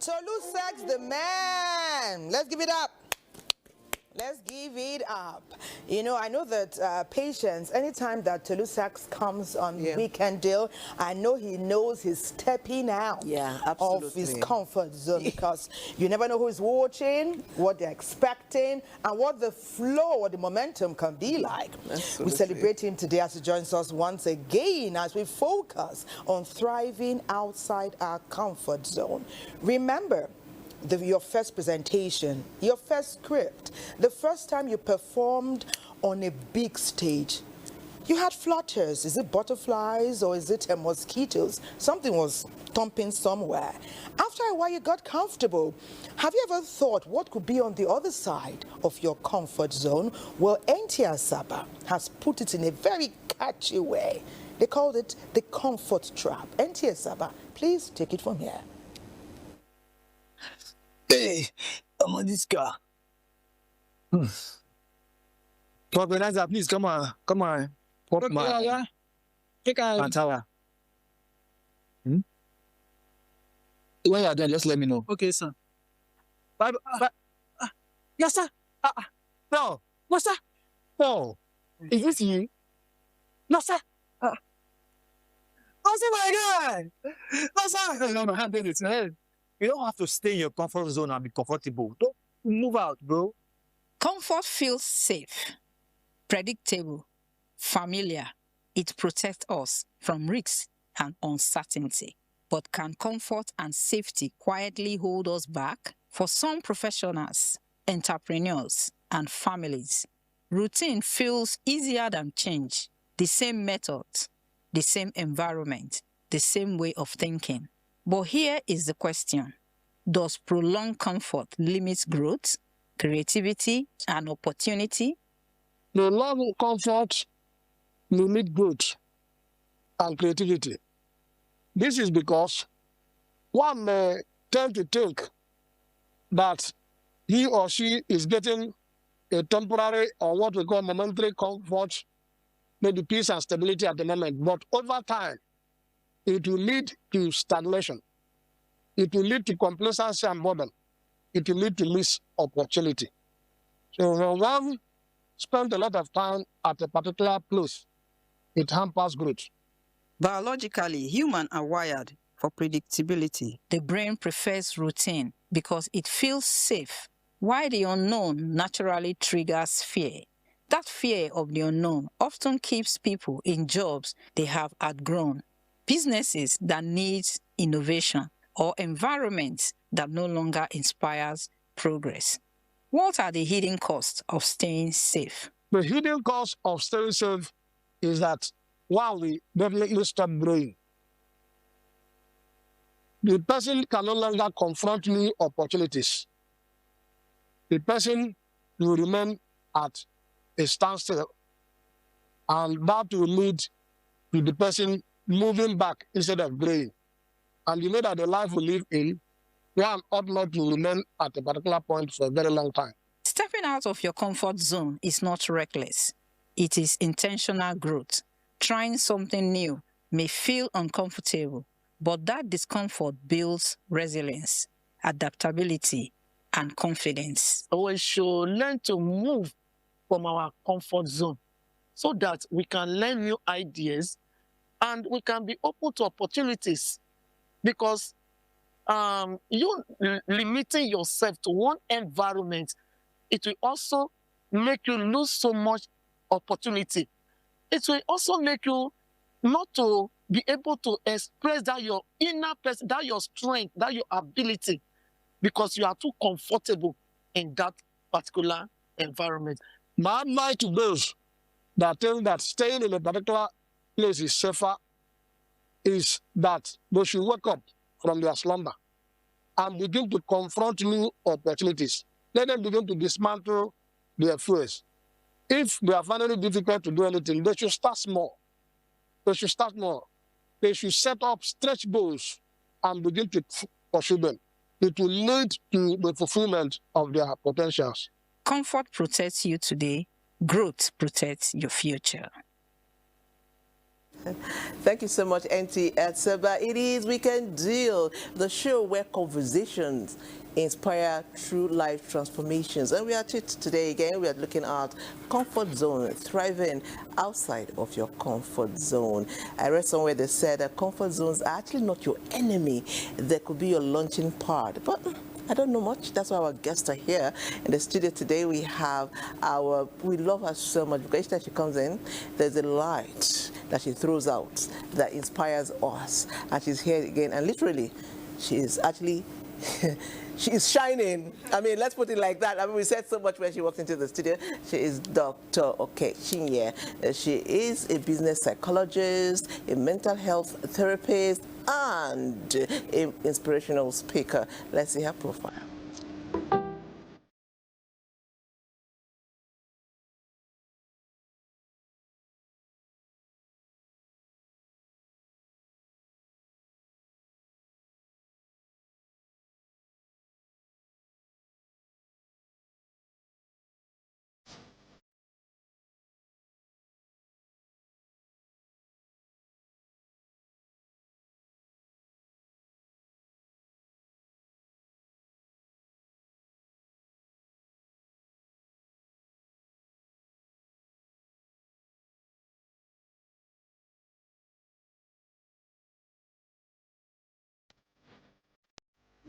Tolu Sachs, the man. Let's give it up. Let's give it up. You know, I know that Patience, anytime that Tolu Sachs comes on Weekend Deal, I know he knows he's stepping out of his comfort zone because you never know who's watching, what they're expecting, and what the flow or the momentum can be like. Absolutely. We celebrate him today as he joins us once again as we focus on thriving outside our comfort zone. Remember, your first presentation, your first script, the first time you performed on a big stage, you had flutters. Is it butterflies or is it mosquitoes? Something was thumping somewhere. After a while, you got comfortable. Have you ever thought what could be on the other side of your comfort zone? Well, NTR Saba has put it in a very catchy way. They called it the comfort trap. NTR Saba, please take it from here. Hey, I'm on this car. Organizer, please come on. Pop my Antawa. When you are done, just let me know. Okay, sir. Bye. Yes, sir. No. What, sir? No. Is this you? No, sir. Oh, my God. No, sir. No, I'm doing it. You don't have to stay in your comfort zone and be comfortable. Don't move out, bro. Comfort feels safe, predictable, familiar. It protects us from risks and uncertainty. But can comfort and safety quietly hold us back? For some professionals, entrepreneurs, and families, routine feels easier than change. The same methods, the same environment, the same way of thinking. But here is the question. Does prolonged comfort limit growth, creativity, and opportunity? Prolonged comfort limits growth and creativity. This is because one may tend to think that he or she is getting a temporary or what we call momentary comfort, maybe peace and stability at the moment, but over time, it will lead to stagnation. It will lead to complacency and boredom. It will lead to missed opportunity. So when one spends a lot of time at a particular place, it hampers growth. Biologically, humans are wired for predictability. The brain prefers routine because it feels safe, while the unknown naturally triggers fear. That fear of the unknown often keeps people in jobs they have outgrown, businesses that need innovation, or environments that no longer inspires progress. What are the hidden costs of staying safe? The hidden cost of staying safe is that while we definitely stop growing, the person can no longer confront new opportunities. The person will remain at a standstill, and that will lead to the person moving back instead of growing. And you know that the life we live in, one ought not to remain at a particular point for a very long time. Stepping out of your comfort zone is not reckless. It is intentional growth. Trying something new may feel uncomfortable, but that discomfort builds resilience, adaptability, and confidence. We should learn to move from our comfort zone so that we can learn new ideas and we can be open to opportunities. Because you limiting yourself to one environment, it will also make you lose so much opportunity. It will also make you not to be able to express that your inner person, that your strength, that your ability, because you are too comfortable in that particular environment. My advice to those that think that staying in a particular place is safer is that they should wake up from their slumber and begin to confront new opportunities. Let them begin to dismantle their fears. If they are finding it difficult to do anything, they should start small. They should start small. They should set up stretch goals and begin to pursue them. It will lead to the fulfillment of their potentials. Comfort protects you today. Growth protects your future. Thank you so much, NT Etzeba. It is Weekend Deal, the show where conversations inspire true life transformations. And we are today again, we are looking at comfort zone, thriving outside of your comfort zone. I read somewhere they said that comfort zones are actually not your enemy. They could be your launching pad. But I don't know much. That's why our guests are here in the studio today. We have we love her so much because each time she comes in, there's a light that she throws out that inspires us. And she's here again. And literally, she is actually, she is shining. I mean, let's put it like that. I mean, we said so much when she walked into the studio. She is Dr. Okechinye. She is a business psychologist, a mental health therapist, and an inspirational speaker. Let's see her profile.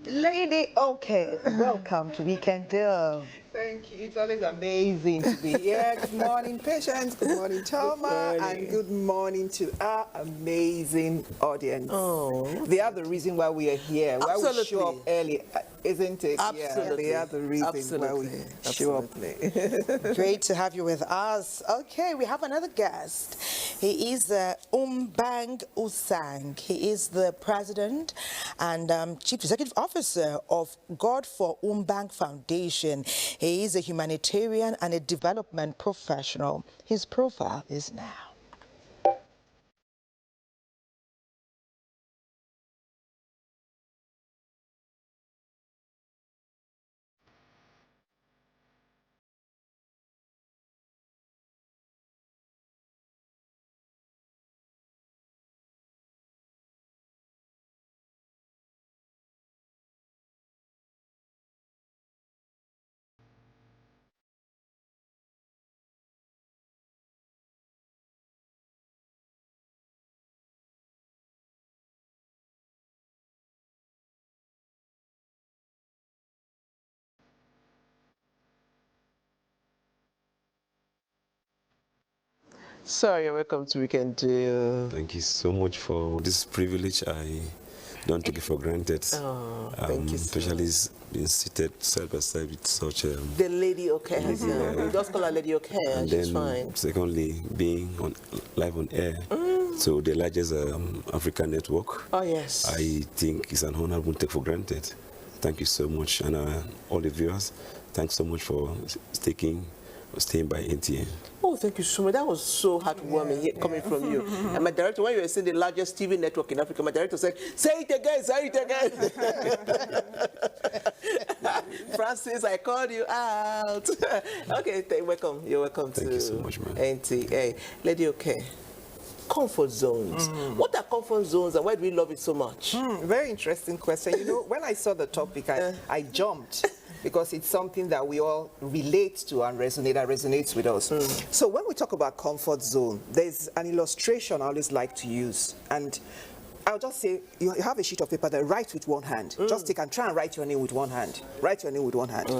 Lady, okay, welcome to Weekend Deal. Thank you. It's always amazing to be here. Good morning, patients. Good morning, Thelma. And good morning to our amazing audience. Oh, they are the reason why we are here. Why we show up early, isn't it? Absolutely. Yeah, they are the reason why we show up. Great to have you with us. Okay, we have another guest. He is Umbang Usang. He is the president and chief executive officer of God for Umbang Foundation. He is a humanitarian and a development professional. His profile is now. Sir, you're welcome to Weekend Deal. Thank you so much for this privilege. I don't take it for granted. Oh, thank you, especially being seated side by side with such a... The Lady Okay. We just call her Lady Okay, and she's then, fine. secondly, being live on air. So the largest African network. Oh, yes. I think it's an honor I won't take for granted. Thank you so much. And all the viewers, thanks so much for staying by NTN. Oh, thank you so much. That was so heartwarming coming from you. And my director, when you were saying the largest TV network in Africa, my director said, say it again. Francis, I called you out. Okay, welcome. You're welcome. Thank you so much, man. NTA. Lady Okay. Comfort zones. What are comfort zones and why do we love it so much? Very interesting question. You know, when I saw the topic, I jumped. Because it's something that we all relate to and resonates with us. So when we talk about comfort zone, there's an illustration I always like to use. And I'll just say, you have a sheet of paper that write with one hand. Just take and try and write your name with one hand. Write your name with one hand.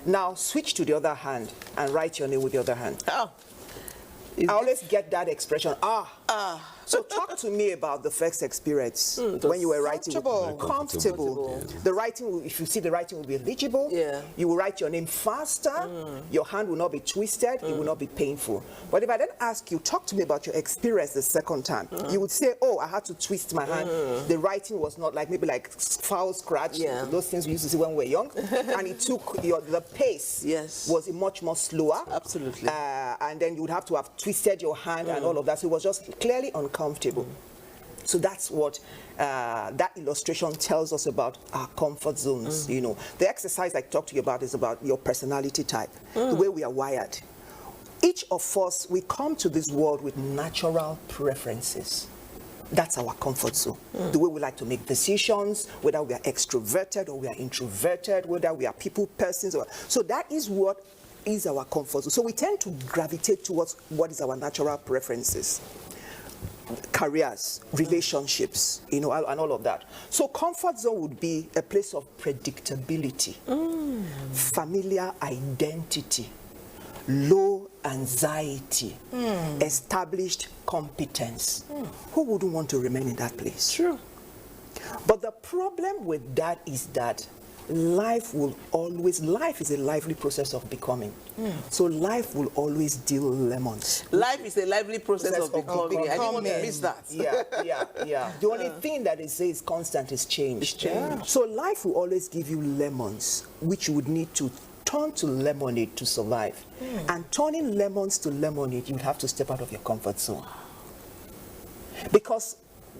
Now switch to the other hand and write your name with the other hand. Oh. I always get that expression, So talk to me about the first experience when you were writing. Comfortable. Yeah. The writing, if you see the writing will be legible. Yeah. You will write your name faster. Your hand will not be twisted. It will not be painful. But if I then ask you, talk to me about your experience the second time, you would say, oh, I had to twist my hand. The writing was not like, maybe like foul scratch. Yeah. Those things we used to see when we were young. And it took, the pace was much more slower. Absolutely. And then you would have to have twisted your hand and all of that. So it was just clearly uncomfortable. So that's what that illustration tells us about our comfort zones. You know, the exercise I talked to you about is about your personality type, the way we are wired. Each of us, we come to this world with natural preferences. That's our comfort zone. The way we like to make decisions, whether we are extroverted or we are introverted, whether we are people persons. So that is what is our comfort zone. So we tend to gravitate towards what is our natural preferences. Careers, relationships, and all of that. So comfort zone would be a place of predictability, familiar identity, low anxiety, established competence. Who wouldn't want to remain in that place? True. But the problem with that is that life is a lively process of becoming. So life will always deal lemons. Life is a lively process of becoming. I didn't want to miss that. Yeah. The only thing that it says constant is change. So life will always give you lemons, which you would need to turn to lemonade to survive. And turning lemons to lemonade, you would have to step out of your comfort zone. Because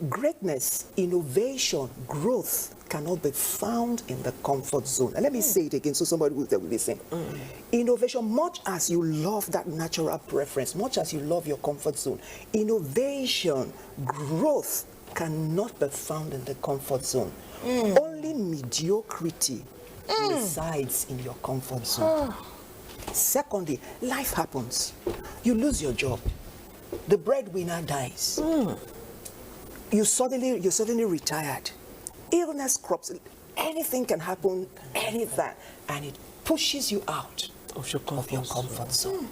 greatness, innovation, growth cannot be found in the comfort zone. And let me say it again so somebody will listen. Innovation, much as you love that natural preference, much as you love your comfort zone, innovation, growth cannot be found in the comfort zone. Only mediocrity resides in your comfort zone. Secondly, life happens. You lose your job. The breadwinner dies. You're suddenly retired. Illness crops. Anything can happen, anything, and it pushes you out of your comfort zone.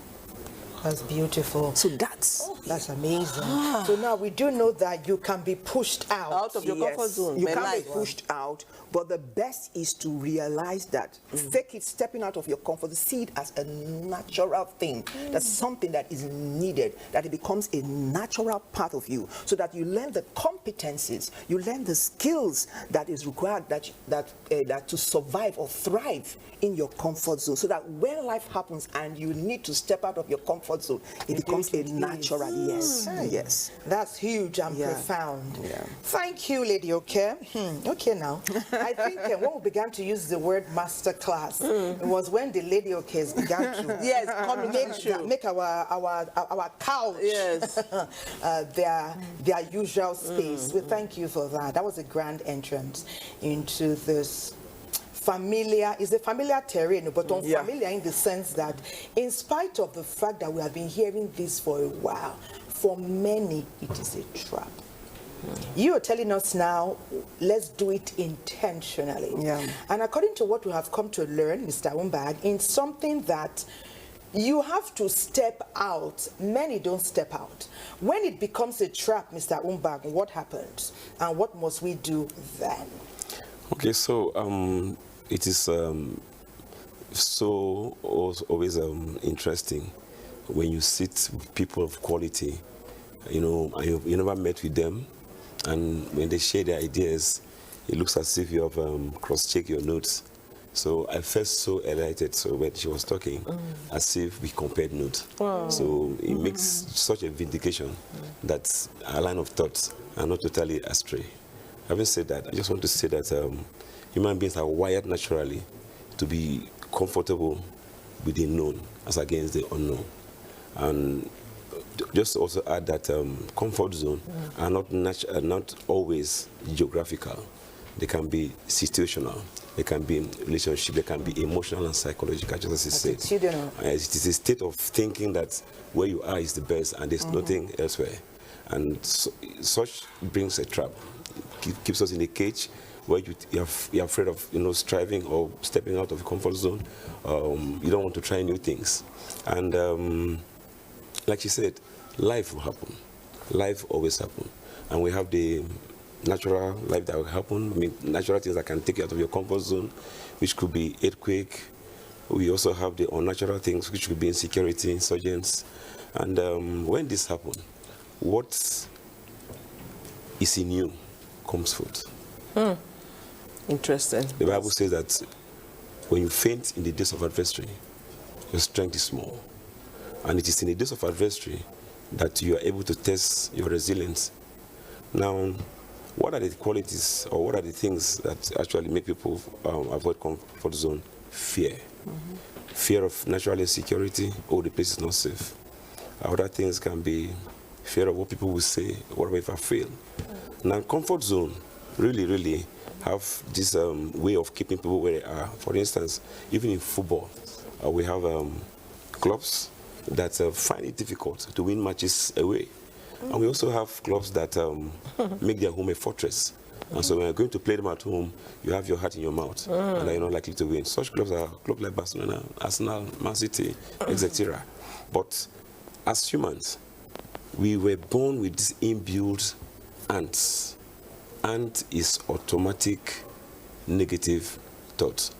That's beautiful. So that's amazing. So now we do know that you can be pushed out of your comfort zone. You can be pushed out, but the best is to realize that fake it, stepping out of your comfort, see it as a natural thing. That's something that is needed, that it becomes a natural part of you, so that you learn the competencies, you learn the skills that is required that to survive or thrive in your comfort zone, so that when life happens and you need to step out of your comfort zone, it becomes a natural. Yes. That's huge and profound. Thank you, Lady Okay. Okay, now I think when we began to use the word masterclass, it was when the Lady Okays began to make our couch their usual space. We thank you for that. That was a grand entrance into this familiar, is a familiar terrain, but unfamiliar in the sense that in spite of the fact that we have been hearing this for a while, for many it is a trap. You are telling us now, let's do it intentionally. And according to what we have come to learn, Mr. Umbag, in something that you have to step out, many don't step out. When it becomes a trap, Mr. Umbag, what happens? And what must we do then? Okay, so it is so always interesting when you sit with people of quality, you never met with them, and when they share their ideas, it looks as if you have cross-checked your notes. So I felt so elated when she was talking, as if we compared notes. Wow. So it makes such a vindication that our line of thoughts are not totally astray. Having said that, I just want to say that human beings are wired naturally to be comfortable with the known as against the unknown. And just also add that comfort zones are not always geographical. They can be situational. They can be relationship. They can be emotional and psychological, just as you said. It is a state of thinking that where you are is the best and there's nothing elsewhere. And such brings a trap. Keeps us in a cage where you're afraid of striving or stepping out of your comfort zone. You don't want to try new things. And like she said, life will happen. Life always happens. And we have the natural life that will happen. I mean, natural things that can take you out of your comfort zone, which could be earthquake. We also have the unnatural things, which could be insecurity, insurgents. And when this happens, what is in you comes forth. Interesting. The Bible says that when you faint in the days of adversity, your strength is small. And it is in the days of adversity that you are able to test your resilience. Now, what are the qualities or what are the things that actually make people avoid comfort zone? Fear. Fear of natural insecurity. Oh, the place is not safe. Other things can be fear of what people will say, what if I fail. Now, comfort zone really have this way of keeping people where they are. For instance, even in football, we have clubs that find it difficult to win matches away. And we also have clubs that make their home a fortress. And so when you're going to play them at home, you have your heart in your mouth, and you're not likely to win. Such clubs are clubs like Barcelona, Arsenal, Man City, etc. But as humans, we were born with this inbuilt ants. Ant is automatic negative thought.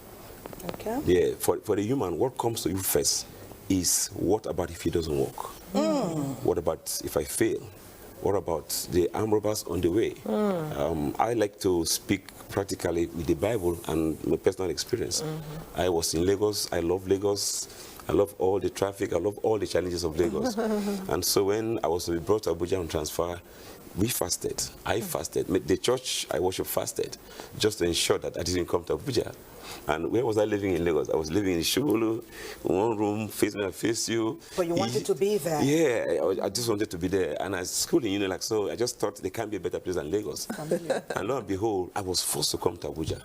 Okay. Yeah, for the human, what comes to you first is, what about if it doesn't work? What about if I fail? What about the armed robbers on the way? I like to speak practically with the Bible and my personal experience. I was in Lagos. I love Lagos. I love all the traffic. I love all the challenges of Lagos. And so when I was to be brought to Abuja on transfer, we fasted. I fasted. The church I worship fasted, just to ensure that I didn't come to Abuja. And where was I living in Lagos? I was living in Shulu, one room, face me and face you. But you wanted to be there. Yeah, I just wanted to be there. And I was schooling, like, so I just thought there can't be a better place than Lagos. And lo and behold, I was forced to come to Abuja.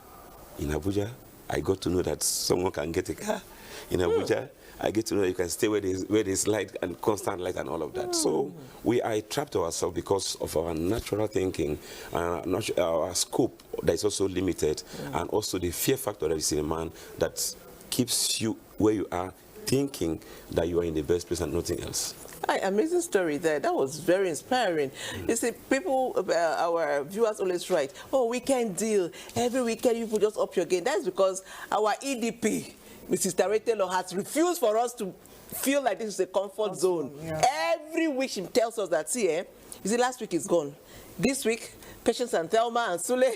In Abuja, I got to know that someone can get a car. In Abuja, I get to know you can stay where there's light and constant light and all of that. So we are trapped to ourselves because of our natural thinking, our scope that is also limited, and also the fear factor that is in a man that keeps you where you are, thinking that you are in the best place and nothing else. Amazing story there. That was very inspiring. You see, people, our viewers always write, oh, weekend deal. Every weekend you put just up your game. That's because our EDP, Mrs. Taretelo, has refused for us to feel like this is a comfort zone. Yeah. Every week she tells us that, see, you see, last week is gone. This week, Patience and Thelma and Sule,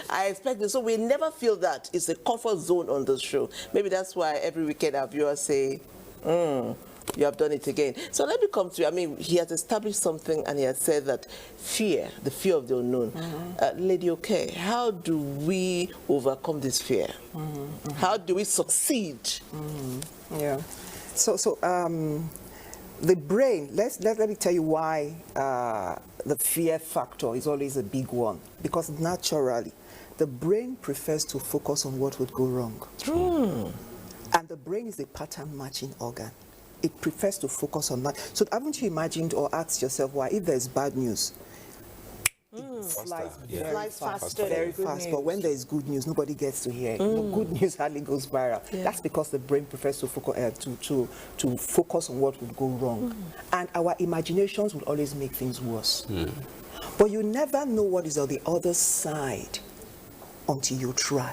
I expect this. So we never feel that it's a comfort zone on the show. Maybe that's why every weekend our viewers say, you have done it again. So let me come to you. I mean, he has established something and he has said that fear, the fear of the unknown. Lady Okay, how do we overcome this fear? How do we succeed? Yeah. So the brain, let me tell you why the fear factor is always a big one. Because naturally, the brain prefers to focus on what would go wrong. And the brain is a pattern matching organ. It prefers to focus on that. So haven't you imagined or asked yourself why, if there's bad news, it flies faster, very fast. But when there is good news, nobody gets to hear it. Good news hardly goes viral. That's because the brain prefers to focus on what would go wrong. And our imaginations would always make things worse. But you never know what is on the other side until you try.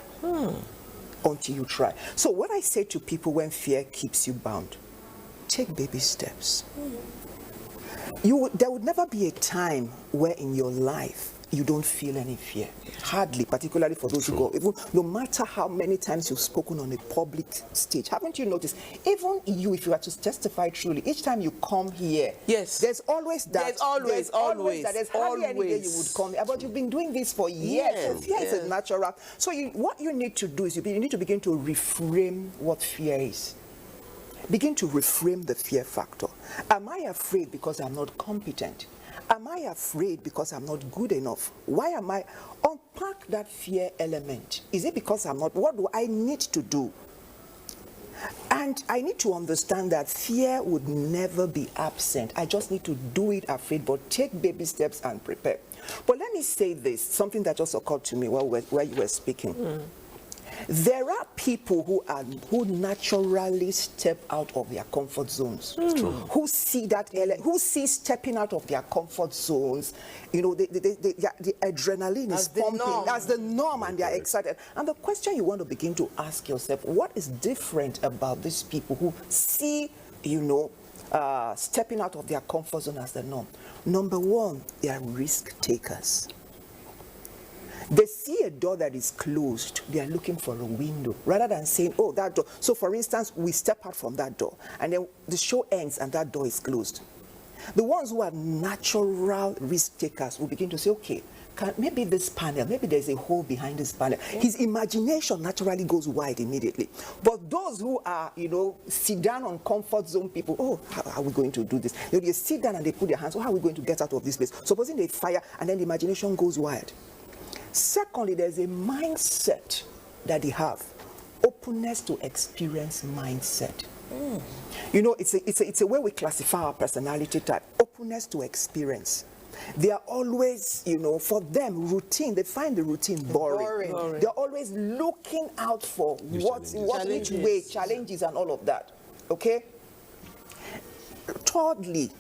Until you try. So what I say to people when fear keeps you bound, take baby steps. There would never be a time where in your life you don't feel any fear. Hardly, particularly for those who go. Even no matter how many times you've spoken on a public stage, haven't you noticed? Even you, if you are to testify truly, each time you come here, there's always that. There's always that. There's hardly any day you would come here. But you've been doing this for years. So fear is a natural. So what you need to do is you need to begin to reframe what fear is. Begin to reframe the fear factor. Am I afraid because I'm not competent? Am I afraid because I'm not good enough? Why am I? Unpack that fear element. Is it because I'm not? What do I need to do? And I need to understand that fear would never be absent. I just need to do it afraid, but take baby steps and prepare. But let me say this, something that just occurred to me while you were speaking. There are people who naturally step out of their comfort zones, who see who see stepping out of their comfort zones. You know, the adrenaline is pumping. That's the norm, and they are excited. And the question you want to begin to ask yourself: what is different about these people who see, stepping out of their comfort zone as the norm? Number one, they are risk takers. They see a door that is closed, they are looking for a window, rather than saying, oh, that door. So for instance, we step out from that door, and then the show ends and that door is closed. The ones who are natural risk takers will begin to say, okay, maybe this panel, maybe there's a hole behind this panel. His imagination naturally goes wide immediately. But those who are, sit down on comfort zone people, oh, how are we going to do this? They sit down and they put their hands, oh, how are we going to get out of this place? Supposing they fire and then the imagination goes wide. Secondly, there's a mindset that they have. Openness to experience mindset. It's a way we classify our personality type. Openness to experience. They are always, for them, routine. They find the routine boring. They're always looking out for which way, challenges and all of that. Okay? Thirdly,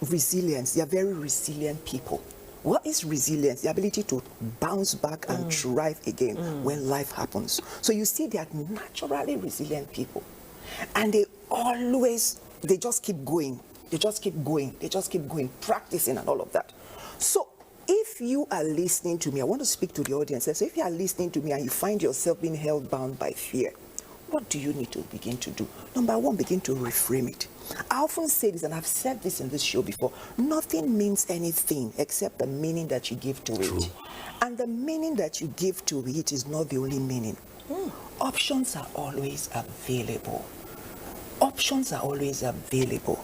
resilience. They are very resilient people. What is resilience? The ability to bounce back and thrive again when life happens. So you see, they are naturally resilient people. And they just keep going. They just keep going, practicing and all of that. So if you are listening to me, I want to speak to the audience. So if you are listening to me and you find yourself being held bound by fear, what do you need to begin to do? Number one, begin to reframe it. I often say this, and I've said this in this show before, nothing means anything except the meaning that you give to it. And the meaning that you give to it is not the only meaning. Options are always available. Options are always available.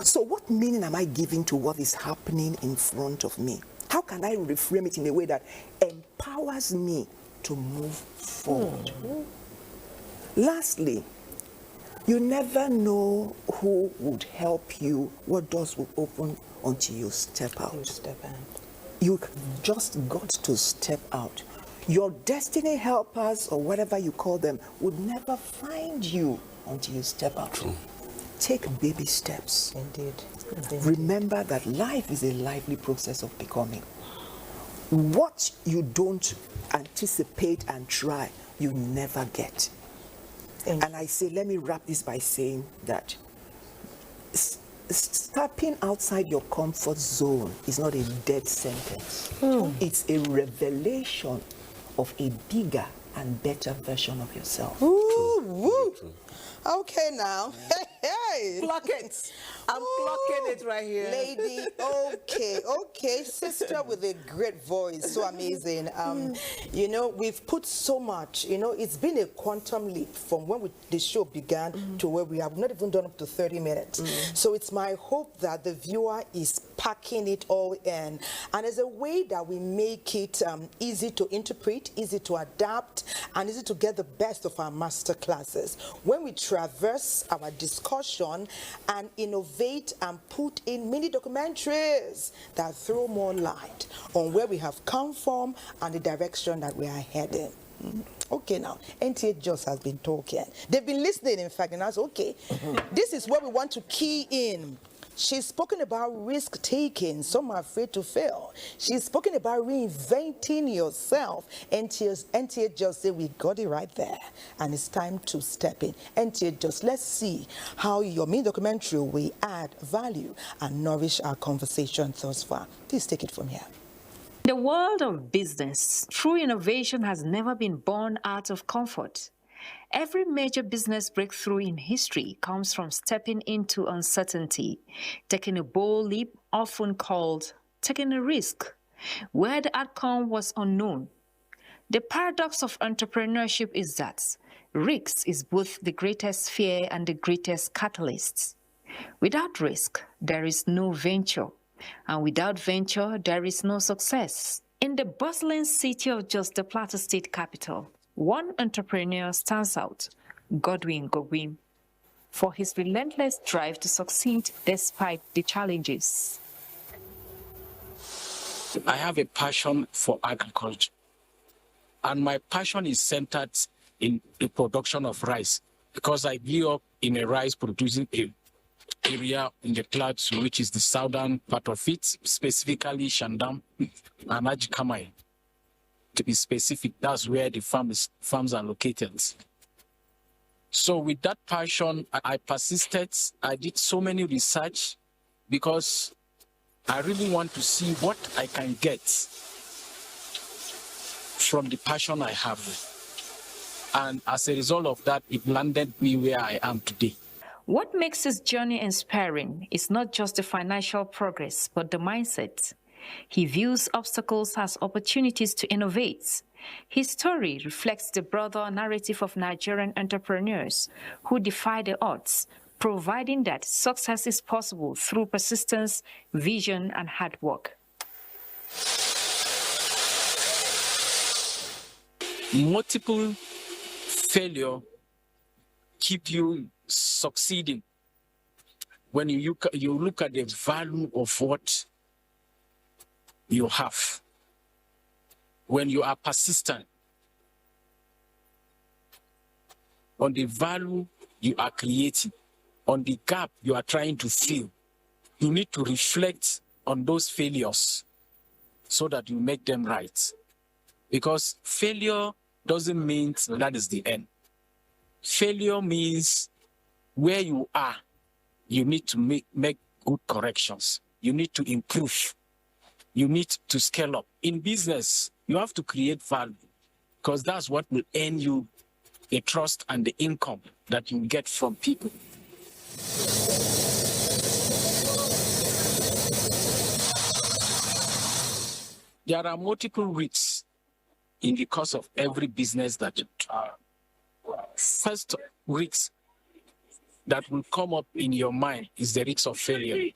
So what meaning am I giving to what is happening in front of me? How can I reframe it in a way that empowers me to move forward? Lastly, you never know who would help you, what doors will open until you step out. You just got to step out. Your destiny helpers, or whatever you call them, would never find you until you step out. Take baby steps. Indeed. Remember that life is a lively process of becoming. What you don't anticipate and try, you never get. And I say, let me wrap this by saying that stepping outside your comfort zone is not a dead sentence. It's a revelation of a bigger and better version of yourself. Okay, now. Hey. Pluck it. I'm plucking it right here. Lady, okay. Sister with a great voice, so amazing. We've put so much, it's been a quantum leap from when the show began to where we have not even done up to 30 minutes. So it's my hope that the viewer is packing it all in. And as a way that we make it easy to interpret, easy to adapt, and easy to get the best of our master classes. When we traverse our discussion and innovate and put in mini documentaries that throw more light on where we have come from and the direction that we are heading. Okay, now, NTA just has been talking. They've been listening, in fact, and I was okay. This is where we want to key in. She's spoken about risk-taking. Some are afraid to fail. She's spoken about reinventing yourself. NTA just said, we got it right there. And it's time to step in. NTA just, let's see how your mini documentary will add value and nourish our conversation thus far. Please take it from here. The world of business, true innovation has never been born out of comfort. Every major business breakthrough in history comes from stepping into uncertainty, taking a bold leap, often called taking a risk, where the outcome was unknown. The paradox of entrepreneurship is that risk is both the greatest fear and the greatest catalyst. Without risk, there is no venture, and without venture, there is no success. In the bustling city of Jos, the Plateau State capital, one entrepreneur stands out, Godwin Gowim, for his relentless drive to succeed despite the challenges. I have a passion for agriculture, and my passion is centered in the production of rice because I grew up in a rice producing area in the Plateau, which is the southern part of it, specifically Shandam and Ajikamai. To be specific, that's where the farms are located. So with that passion, I persisted. I did so many research because I really want to see what I can get from the passion I have. And as a result of that, it landed me where I am today. What makes his journey inspiring is not just the financial progress, but the mindset. He views obstacles as opportunities to innovate. His story reflects the broader narrative of Nigerian entrepreneurs who defy the odds, providing that success is possible through persistence, vision, and hard work. Multiple failure keep you succeeding when you look at the value of what you have. When you are persistent on the value you are creating, on the gap you are trying to fill, you need to reflect on those failures so that you make them right. Because failure doesn't mean that is the end. Failure means where you are, you need to make good corrections. You need to improve. You need to scale up. In business, you have to create value because that's what will earn you the trust and the income that you get from people. There are multiple risks in the course of every business that you try. First risk that will come up in your mind is the risk of failure.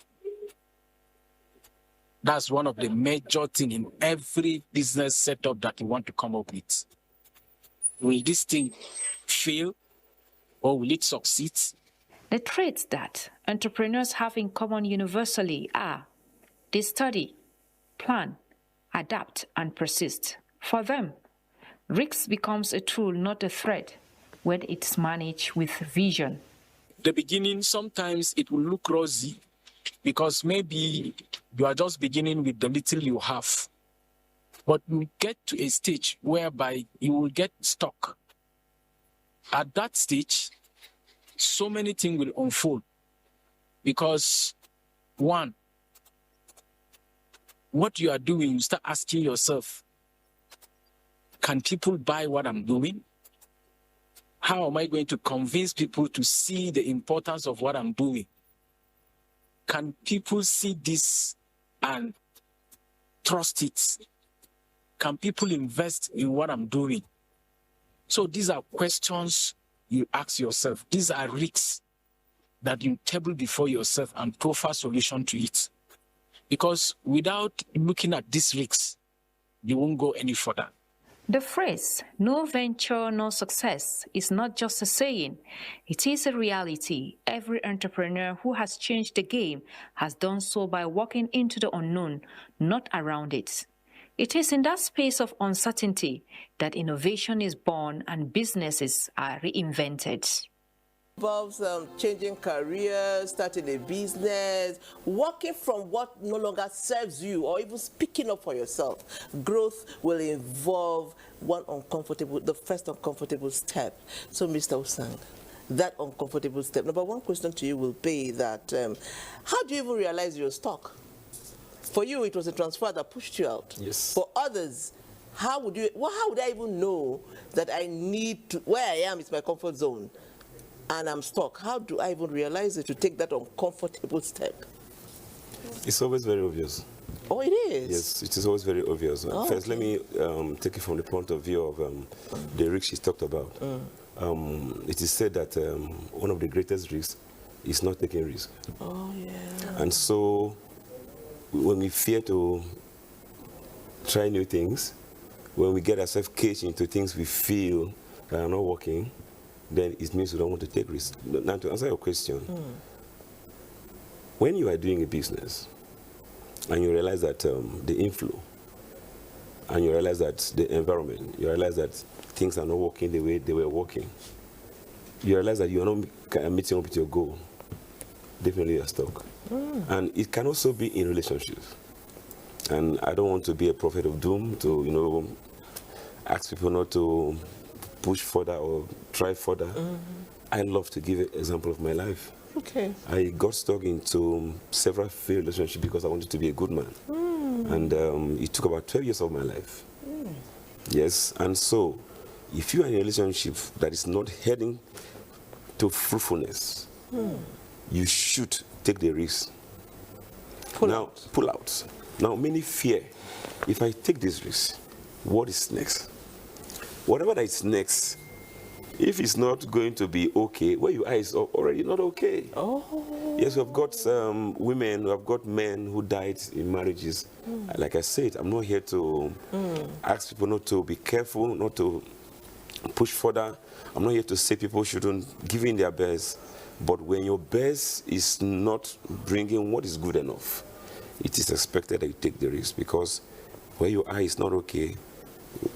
That's one of the major things in every business setup that you want to come up with. Will this thing fail or will it succeed? The traits that entrepreneurs have in common universally are they study, plan, adapt, and persist. For them, risk becomes a tool, not a threat, when it's managed with vision. The beginning, sometimes it will look rosy because maybe you are just beginning with the little you have. But you get to a stage whereby you will get stuck. At that stage, so many things will unfold. Because, one, what you are doing, you start asking yourself, can people buy what I'm doing? How am I going to convince people to see the importance of what I'm doing? Can people see this and trust it? Can people invest in what I'm doing? So these are questions you ask yourself. These are risks that you table before yourself and proffer solution to it. Because without looking at these risks, you won't go any further. The phrase, no venture, no success, is not just a saying. It is a reality. Every entrepreneur who has changed the game has done so by walking into the unknown, not around it. It is in that space of uncertainty that innovation is born and businesses are reinvented. Involves changing careers, starting a business, working from what no longer serves you, or even speaking up for yourself. Growth will involve the first uncomfortable step. So, Mr. Usang, that uncomfortable step. Number one question to you will be that, how do you even realize you're stuck? For you, it was a transfer that pushed you out. Yes. For others, how would I even know that I need to, where I am is my comfort zone, and I'm stuck? How do I even realize it to take that uncomfortable step? It's always very obvious. Oh, it is? Yes, it is always very obvious. Oh, First, okay. let me take it from the point of view of the risk she's talked about. It is said that one of the greatest risks is not taking risk. Oh, yeah. And so, when we fear to try new things, when we get ourselves caged into things we feel that are not working, then it means we don't want to take risks. Now, to answer your question, when you are doing a business and you realize that the inflow, and you realize that the environment, you realize that things are not working the way they were working, you realize that you are not meeting up with your goal, definitely you're stuck. And it can also be in relationships. And I don't want to be a prophet of doom to, ask people not to push further or try further. I love to give an example of my life. Okay. I got stuck into several failed relationships because I wanted to be a good man. And it took about 12 years of my life. Yes, and so if you are in a relationship that is not heading to fruitfulness, you should take the risk. Pull out. Now, many fear, if I take this risk, what is next? Whatever that is next, if it's not going to be okay, where you are is already not okay. Oh. Yes, we have got women, we have got men who died in marriages. Like I said, I'm not here to ask people not to be careful, not to push further. I'm not here to say people shouldn't give in their best. But when your best is not bringing what is good enough, it is expected that you take the risk, because where your eye is not okay,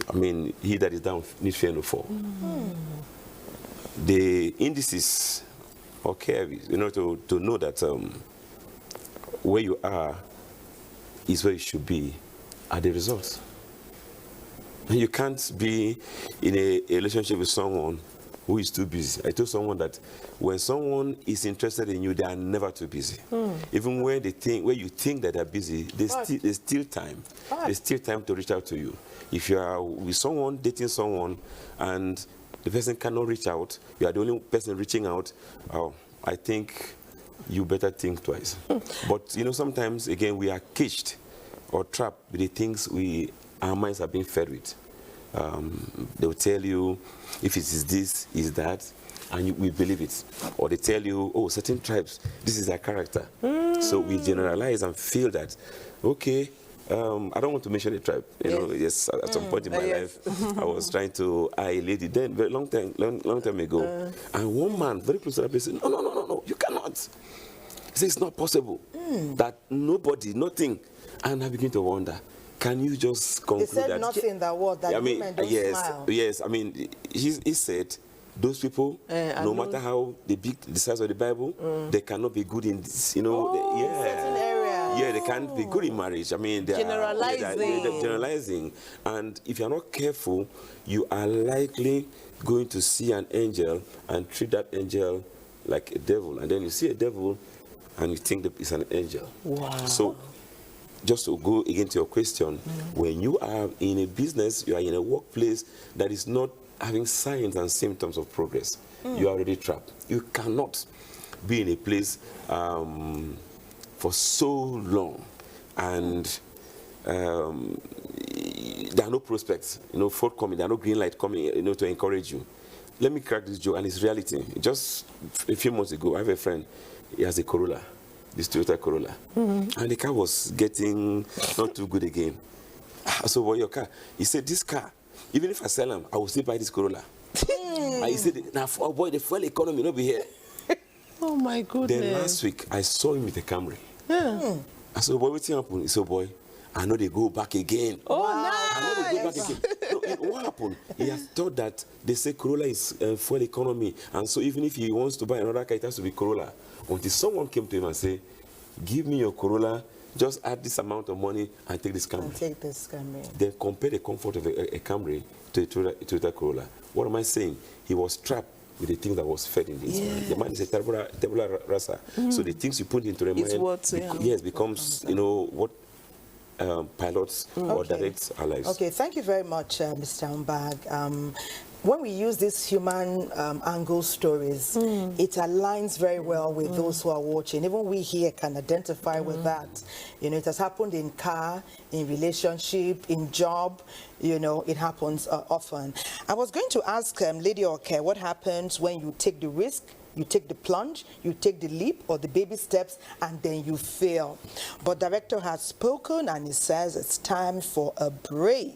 I mean, he that is down needs fear no fall. The indices or curves, to know that where you are is where you should be, are the results. And you can't be in a relationship with someone who is too busy. I told someone that when someone is interested in you, they are never too busy. Even when you think that they're busy, there's still time. There's still time to reach out to you. If you are with someone, dating someone, and the person cannot reach out, you are the only person reaching out, I think you better think twice. But sometimes, again, we are caged or trapped with the things our minds are being fed with. They will tell you, if it is this, is that, and we believe it. Or they tell you, oh, certain tribes, this is their character. So we generalize and feel that, okay, I don't want to mention a tribe. Yes, at some point in my life, I was trying to eye a lady then, very long time ago. And one man, very close to that person, said, no, you cannot. He said, it's not possible. That nobody, nothing. And I begin to wonder, can you just conclude that? He said nothing that word, that women don't smile. Yes, I mean, he said, those people, no matter how the size of the Bible, they cannot be good in this, they can't be good in marriage. I mean, they're generalizing. And if you're not careful, you are likely going to see an angel and treat that angel like a devil. And then you see a devil and you think that it's an angel. Wow. So, just to go again to your question, when you are in a business, you are in a workplace that is not having signs and symptoms of progress, you are already trapped. You cannot be in a place for so long and there are no prospects, forthcoming, there are no green light coming, to encourage you. Let me crack this joke, and it's reality. Just a few months ago, I have a friend, he has a Corolla. This Toyota Corolla. And the car was getting not too good again. So, what your car? He said, this car, even if I sell them, I will still buy this Corolla. And he said, now, boy, the fuel economy not be here. Oh, my goodness. Then last week, I saw him with a Camry. I said, boy, what's happening? He said, boy, I know they go back again. Oh, nice. I know they go back again. No, what happened? He has thought that they say Corolla is fuel economy. And so even if he wants to buy another car, it has to be Corolla. Until someone came to him and said, give me your Corolla, just add this amount of money and take this Camry. Then compare the comfort of a Camry to a Toyota Corolla. What am I saying? He was trapped with the thing that was fed in his mind. The mind is a tabula rasa. So the things you put into the mind becomes, what pilots or directs our lives. Okay, thank you very much, Mr. Mbag. When we use these human angle stories, it aligns very well with those who are watching. Even we here can identify with that. It has happened in car, in relationship, in job. It happens often. I was going to ask Lady Oke, what happens when you take the risk, you take the plunge, you take the leap or the baby steps, and then you fail. But Director has spoken, and he says it's time for a break.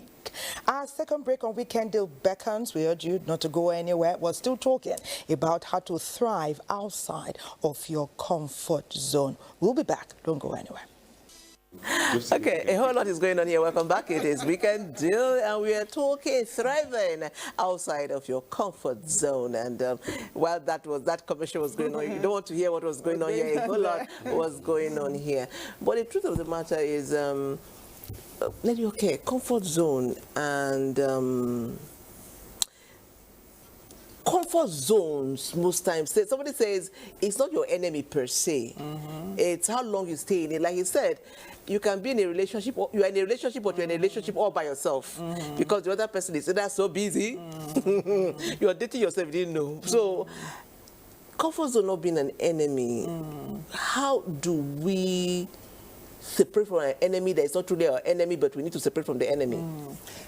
Our second break on Weekend Deal beckons. We urge you not to go anywhere. We're still talking about how to thrive outside of your comfort zone. We'll be back. Don't go anywhere. Okay, a whole lot is going on here. Welcome back. It is Weekend Deal, and we are talking thriving outside of your comfort zone. And while that commercial was going on, you don't want to hear what was going on here. A whole lot was going on here. But the truth of the matter is, comfort zone and comfort zones most times. Somebody says it's not your enemy per se. It's how long you stay in it. Like he said, you can be in a relationship, or you are in a relationship, but you're in a relationship all by yourself because the other person is either so busy, you are dating yourself, you didn't know. So comfort zone not being an enemy, how do we separate from an enemy that is not truly our enemy, but we need to separate from the enemy?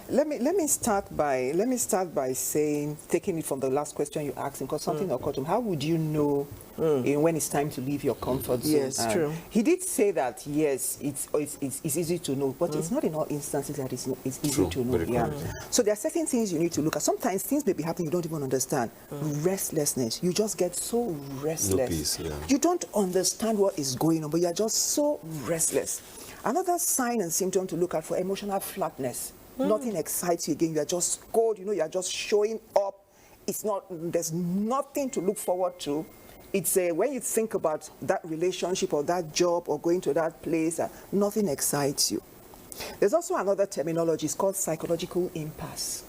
Let me start by saying, taking it from the last question you asked, because something occurred to me. How would you know when it's time to leave your comfort zone? Yes, true. He did say that yes, it's easy to know, but it's not in all instances that it's easy to know. Yeah. So there are certain things you need to look at. Sometimes things may be happening you don't even understand. Restlessness. You just get so restless. No peace, yeah. You don't understand what is going on, but you are just so restless. Another sign and symptom to look at for emotional flatness. Nothing excites you again. You are just cold. You are just showing up. There's nothing to look forward to. It's when you think about that relationship or that job or going to that place, nothing excites you. There's also another terminology. It's called psychological impasse.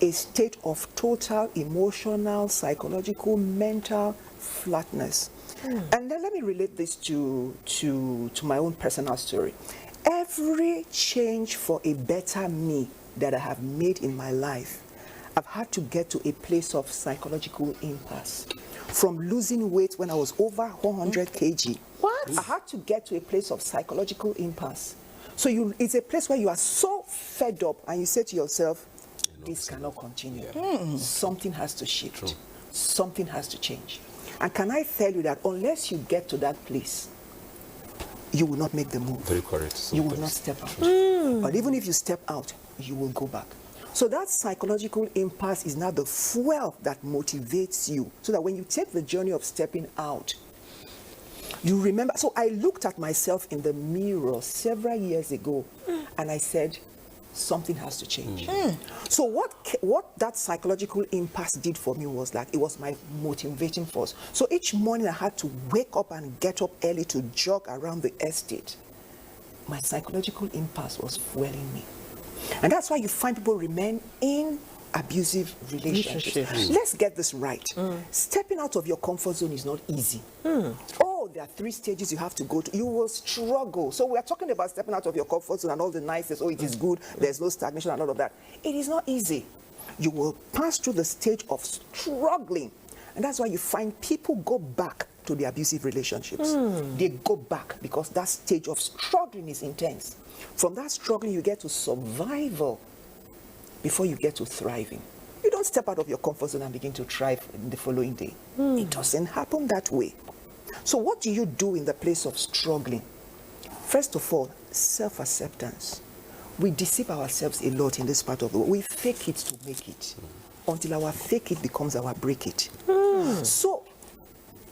A state of total emotional, psychological, mental flatness. And then let me relate this to my own personal story. Every change for a better me that I have made in my life, I've had to get to a place of psychological impasse. From losing weight when I was over 100 kg. What? I had to get to a place of psychological impasse. So it's a place where you are so fed up and you say to yourself, this cannot continue. Something has to shift. True. Something has to change. And can I tell you that unless you get to that place, you will not make the move. Very correct. You will not step out. But even if you step out, you will go back. So that psychological impasse is now the fuel that motivates you, so that when you take the journey of stepping out, you remember. So I looked at myself in the mirror several years ago, and I said, something has to change. So what that psychological impasse did for me was that it was my motivating force. So each morning I had to wake up and get up early to jog around the estate. My psychological impasse was fueling me. And that's why you find people remain in abusive relationships. Let's get this right. Stepping out of your comfort zone is not easy. Oh, there are 3 stages you have to go to. You will struggle. So we are talking about stepping out of your comfort zone and all the niceness. Oh, it is good. There's no stagnation and all of that. It is not easy. You will pass through the stage of struggling. And that's why you find people go back to the abusive relationships. They go back because that stage of struggling is intense. From that struggling, you get to survival before you get to thriving. You don't step out of your comfort zone and begin to thrive in the following day. It doesn't happen that way. So what do you do in the place of struggling? First of all, self-acceptance. We deceive ourselves a lot in this part of the world. We fake it to make it until our fake it becomes our break it. So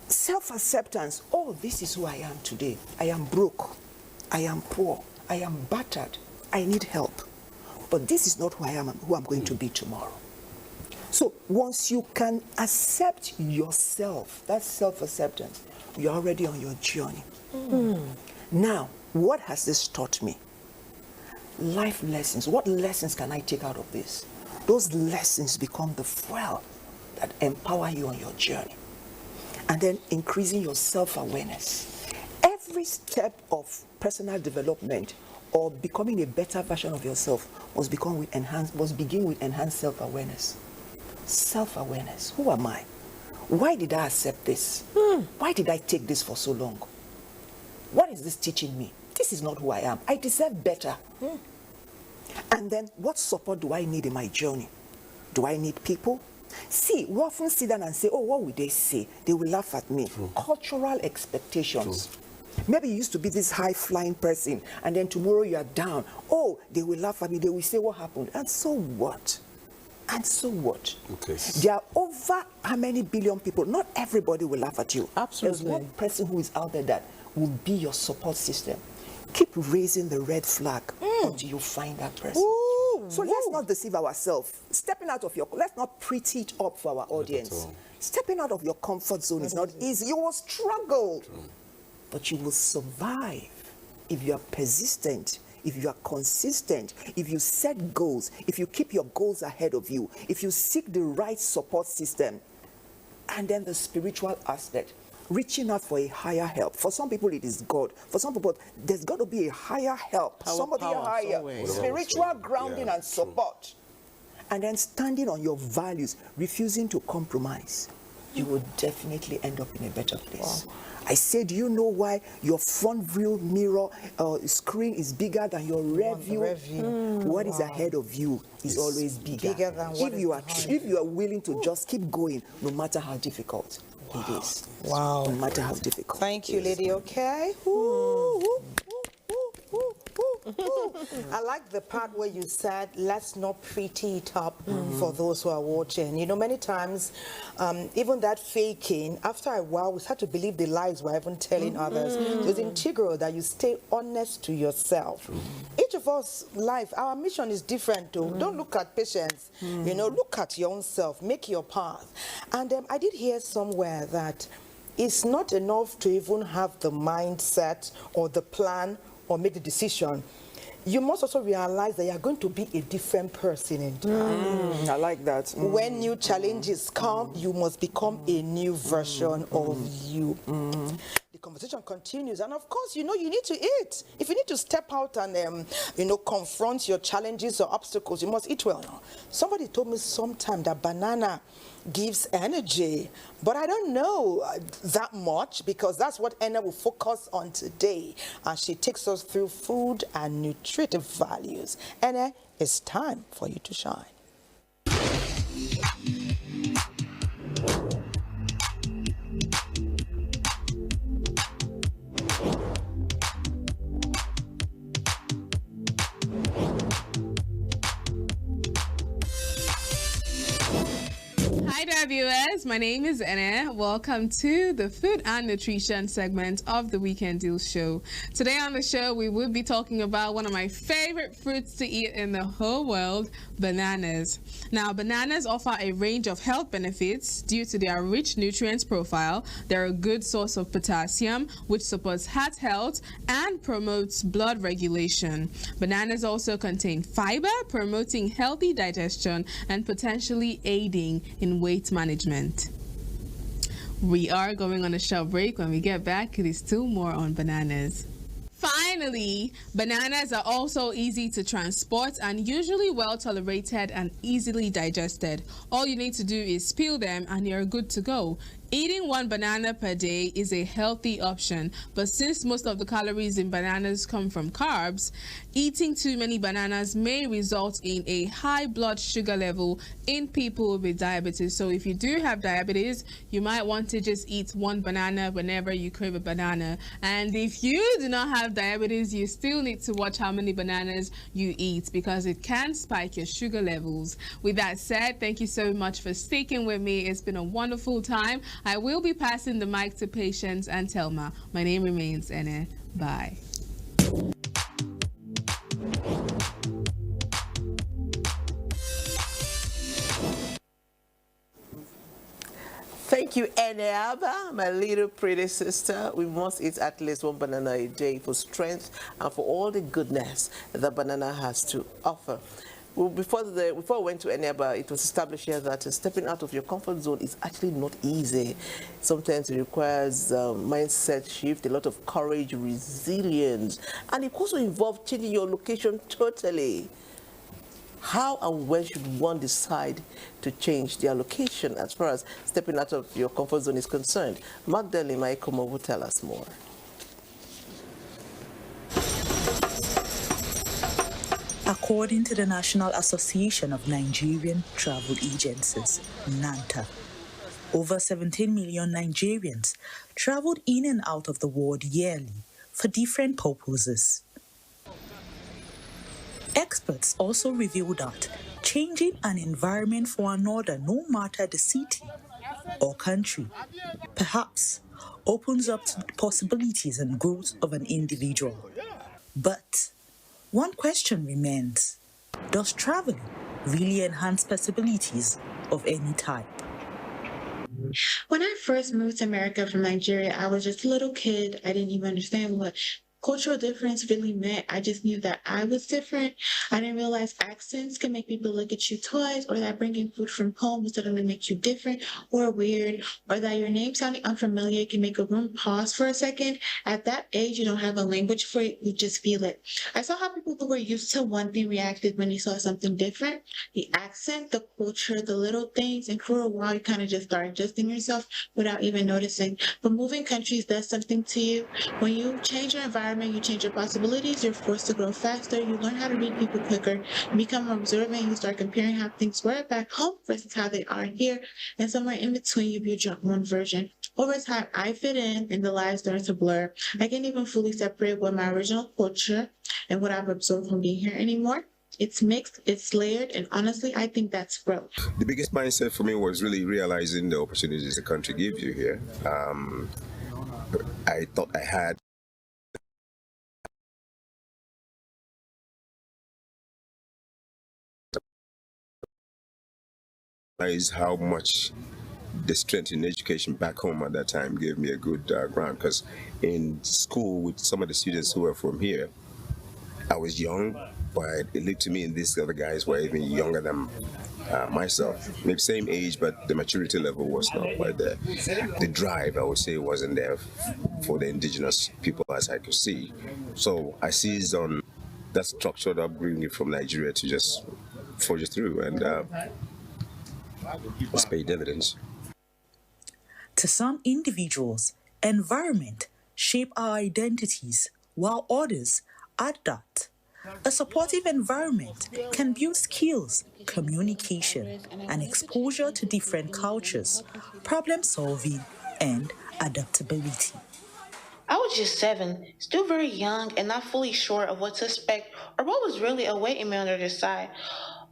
self-acceptance. Oh, this is who I am today. I am broke. I am poor. I am battered. I need help. But this is not who I am and who I'm going to be tomorrow. So once you can accept yourself, that's self-acceptance, you're already on your journey. Now, what has this taught me? Life lessons. What lessons can I take out of this? Those lessons become the fuel that empower you on your journey. And then increasing your self-awareness. Every step of personal development or becoming a better version of yourself must begin with enhanced self-awareness. Self-awareness. Who am I? Why did I accept this? Why did I take this for so long? What is this teaching me? This is not who I am. I deserve better. And then what support do I need in my journey? Do I need people? See, we often sit down and say, oh, what will they say? They will laugh at me. Cultural expectations. Maybe you used to be this high-flying person, and then tomorrow you are down. Oh, they will laugh at me. They will say, what happened? And so what? And so what? Okay. There are over how many billion people? Not everybody will laugh at you. Absolutely. There's one person who is out there that will be your support system. Keep raising the red flag until you find that person. So let's not deceive ourselves. Stepping out of let's not pretty it up for our audience. Stepping out of your comfort zone is not easy. You will struggle. But you will survive if you are persistent, if you are consistent, if you set goals, if you keep your goals ahead of you, if you seek the right support system, and then the spiritual aspect, reaching out for a higher help. For some people, it is God. For some people, there's got to be a higher help, somebody higher, spiritual grounding and support. And then standing on your values, refusing to compromise. you will definitely end up in a better place. Wow. I said, do you know why your front view mirror screen is bigger than your rear view? What is ahead of you is always bigger than what if you are willing to just keep going, no matter how difficult it is. Wow. No matter how difficult. Thank you, lady. Okay. I like the part where you said, let's not pretty it up for those who are watching. You know, many times, even that faking, after a while, we start to believe the lies we're even telling others. So it's integral that you stay honest to yourself. Each of us, life, our mission is different, though. Don't look at patients. You know, look at your own self. Make your path. And I did hear somewhere that it's not enough to even have the mindset or the plan or make the decision. You must also realize that you're going to be a different person in time. I like that. When new challenges come, you must become a new version of you. The conversation continues, and of course, you know, you need to eat. If you need to step out and, you know, confront your challenges or obstacles, you must eat well. Somebody told me sometime that banana gives energy, but I don't know that much, because that's what Anna will focus on today as she takes us through food and nutritive values. Anna, it's time for you to shine. Hi there, viewers. My name is Anna. Welcome to the food and nutrition segment of the Weekend Deal Show. Today on the show, we will be talking about one of my favorite fruits to eat in the whole world, bananas. Now, bananas offer a range of health benefits due to their rich nutrients profile. They're a good source of potassium, which supports heart health and promotes blood regulation. Bananas also contain fiber, promoting healthy digestion and potentially aiding in weight management. We are going on a short break. When we get back, it is still more on bananas. Finally, bananas are also easy to transport and usually well tolerated and easily digested. All you need to do is peel them and you're good to go. Eating one banana per day is a healthy option, but since most of the calories in bananas come from carbs, eating too many bananas may result in a high blood sugar level in people with diabetes. So if you do have diabetes, you might want to just eat one banana whenever you crave a banana. And if you do not have diabetes, you still need to watch how many bananas you eat, because it can spike your sugar levels. With that said, thank you so much for sticking with me. It's been a wonderful time. I will be passing the mic to Patience and Telma. My name remains Anna. Bye. Thank you, Enaba, my little pretty sister. We must eat at least one banana a day for strength and for all the goodness that banana has to offer. Well, before we went to Enaba, it was established here that stepping out of your comfort zone is actually not easy. Sometimes it requires mindset shift, a lot of courage, resilience, and it also involves changing your location totally. How and when should one decide to change their location as far as stepping out of your comfort zone is concerned? Magdalene Maikomo will tell us more. According to the National Association of Nigerian Travel Agencies, NANTA, over 17 million Nigerians traveled in and out of the world yearly for different purposes. Experts also reveal that changing an environment for another, no matter the city or country, perhaps opens up to the possibilities and growth of an individual. But one question remains: does traveling really enhance possibilities of any type? When I first moved to America from Nigeria, I was just a little kid. I didn't even understand what cultural difference really meant I just knew that I was different. I didn't realize accents can make people look at you twice, or that bringing food from home will suddenly make you different or weird, or that your name sounding unfamiliar can make a room pause for a second. At that age, you don't have a language for it, you just feel it. I saw how people who were used to one thing reacted when they saw something different. The accent, the culture, the little things, and for a while you kind of just start adjusting yourself without even noticing. But moving countries does something to you. When you change your environment, you change your possibilities, you're forced to grow faster, you learn how to read people quicker, you become more observant, you start comparing how things were back home versus how they are here, and somewhere in between you build your own version. Over time, I fit in and the lines start to blur. I can't even fully separate what my original culture and what I've absorbed from being here anymore. It's mixed, it's layered, and honestly, I think that's growth. The biggest mindset for me was really realizing the opportunities the country gives you here. I thought I had realized how much the strength in education back home at that time gave me a good ground, because in school with some of the students who were from here, I was young, but it looked to me and these other guys were even younger than myself. Maybe same age, but the maturity level was not quite there. The drive, I would say, wasn't there for the indigenous people as I could see. So I seized on that structured upbringing from Nigeria to just forge it through, and it's paid dividends. To some individuals, environment shape our identities, while others adapt. A supportive environment can build skills, communication, and exposure to different cultures, problem solving, and adaptability. I was just 7, still very young and not fully sure of what to expect or what was really awaiting me on the other side.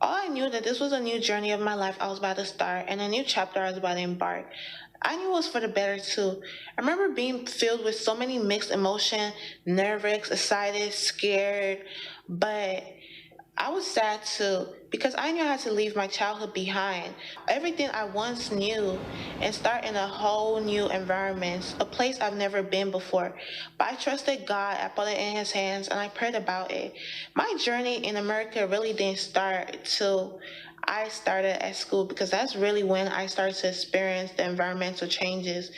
All I knew that this was a new journey of my life I was about to start and a new chapter I was about to embark. I knew it was for the better too. I remember being filled with so many mixed emotions, nervous, excited, scared, but I was sad too because I knew I had to leave my childhood behind, everything I once knew, and start in a whole new environment, a place I've never been before. But I trusted God, I put it in His hands, and I prayed about it. My journey in America really didn't start till I started at school, because that's really when I started to experience the environmental changes.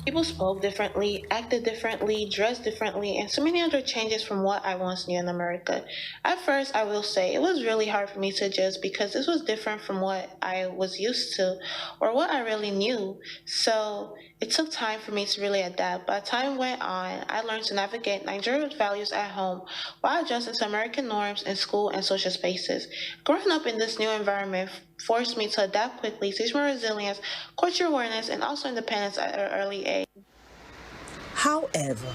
People spoke differently, acted differently, dressed differently, and so many other changes from what I once knew in America. At first, I will say, it was really hard for me to adjust because this was different from what I was used to or what I really knew. So it took time for me to really adapt. But as time went on, I learned to navigate Nigerian values at home while adjusting to American norms in school and social spaces. Growing up in this new environment forced me to adapt quickly, teach me resilience, cultural awareness, and also independence at an early age. However,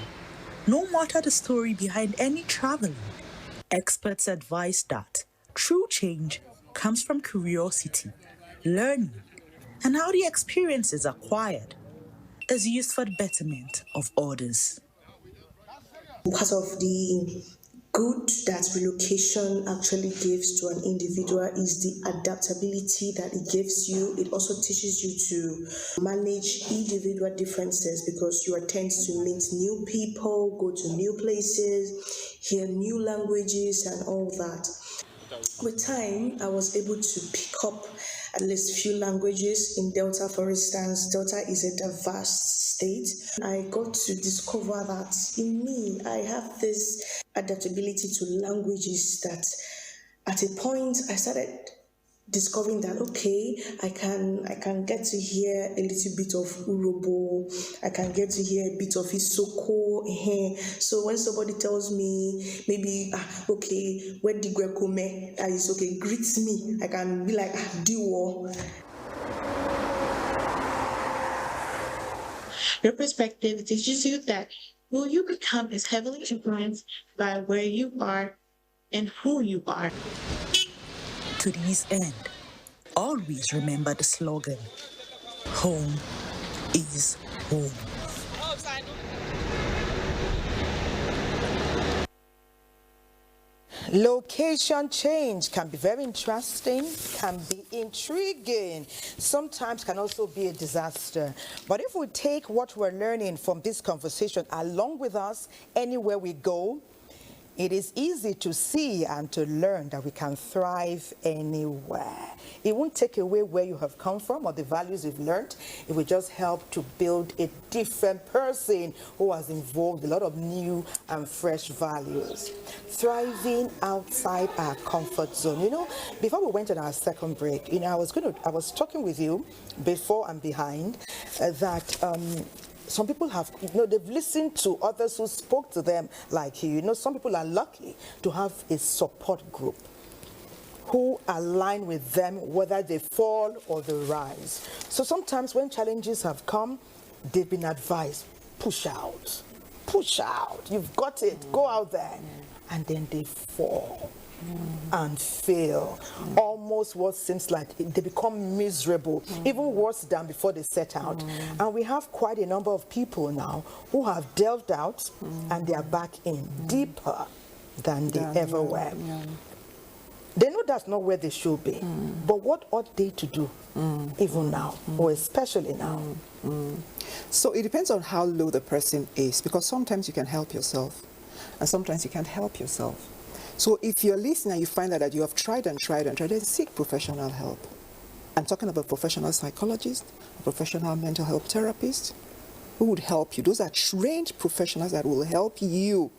no matter the story behind any traveling, experts advise that true change comes from curiosity, learning, and how the experiences acquired is used for the betterment of others. Because of the good that relocation actually gives to an individual is the adaptability that it gives you. It also teaches you to manage individual differences because you tend to meet new people, go to new places, hear new languages and all that. With time, I was able to pick up at least few languages. In Delta, for instance, Delta is a diverse state. I got to discover that in me, I have this adaptability to languages that at a point I started discovering that, okay, I can get to hear a little bit of Urobo, I can get to hear a bit of Isoko. So when somebody tells me maybe, okay, where the Gwekome is okay, greets me, I can be like, Diwo. Your perspective teaches you that who you become is heavily influenced by where you are and who you are. To this end, always remember the slogan, home is home. Location change can be very interesting, can be intriguing, sometimes can also be a disaster. But if we take what we're learning from this conversation along with us anywhere we go, it is easy to see and to learn that we can thrive anywhere. It won't take away where you have come from or the values you've learned. It will just help to build a different person who has involved a lot of new and fresh values. Thriving outside our comfort zone. You know, before we went on our second break, you know, I was talking with you before and behind that some people have, you know, they've listened to others who spoke to them like you. You know, some people are lucky to have a support group who align with them, whether they fall or they rise. So sometimes when challenges have come, they've been advised, push out, you've got it, go out there. And then they fall and fail. Almost what seems like they become miserable, even worse than before they set out. And we have quite a number of people now who have delved out and they are back in deeper than they ever were. They know that's not where they should be. But what ought they to do even now, or especially now? So it depends on how low the person is, because sometimes you can help yourself and sometimes you can't help yourself. So if you're listening and you find out that you have tried and tried and tried, then seek professional help. I'm talking about professional psychologists, professional mental health therapists who would help you. Those are trained professionals that will help you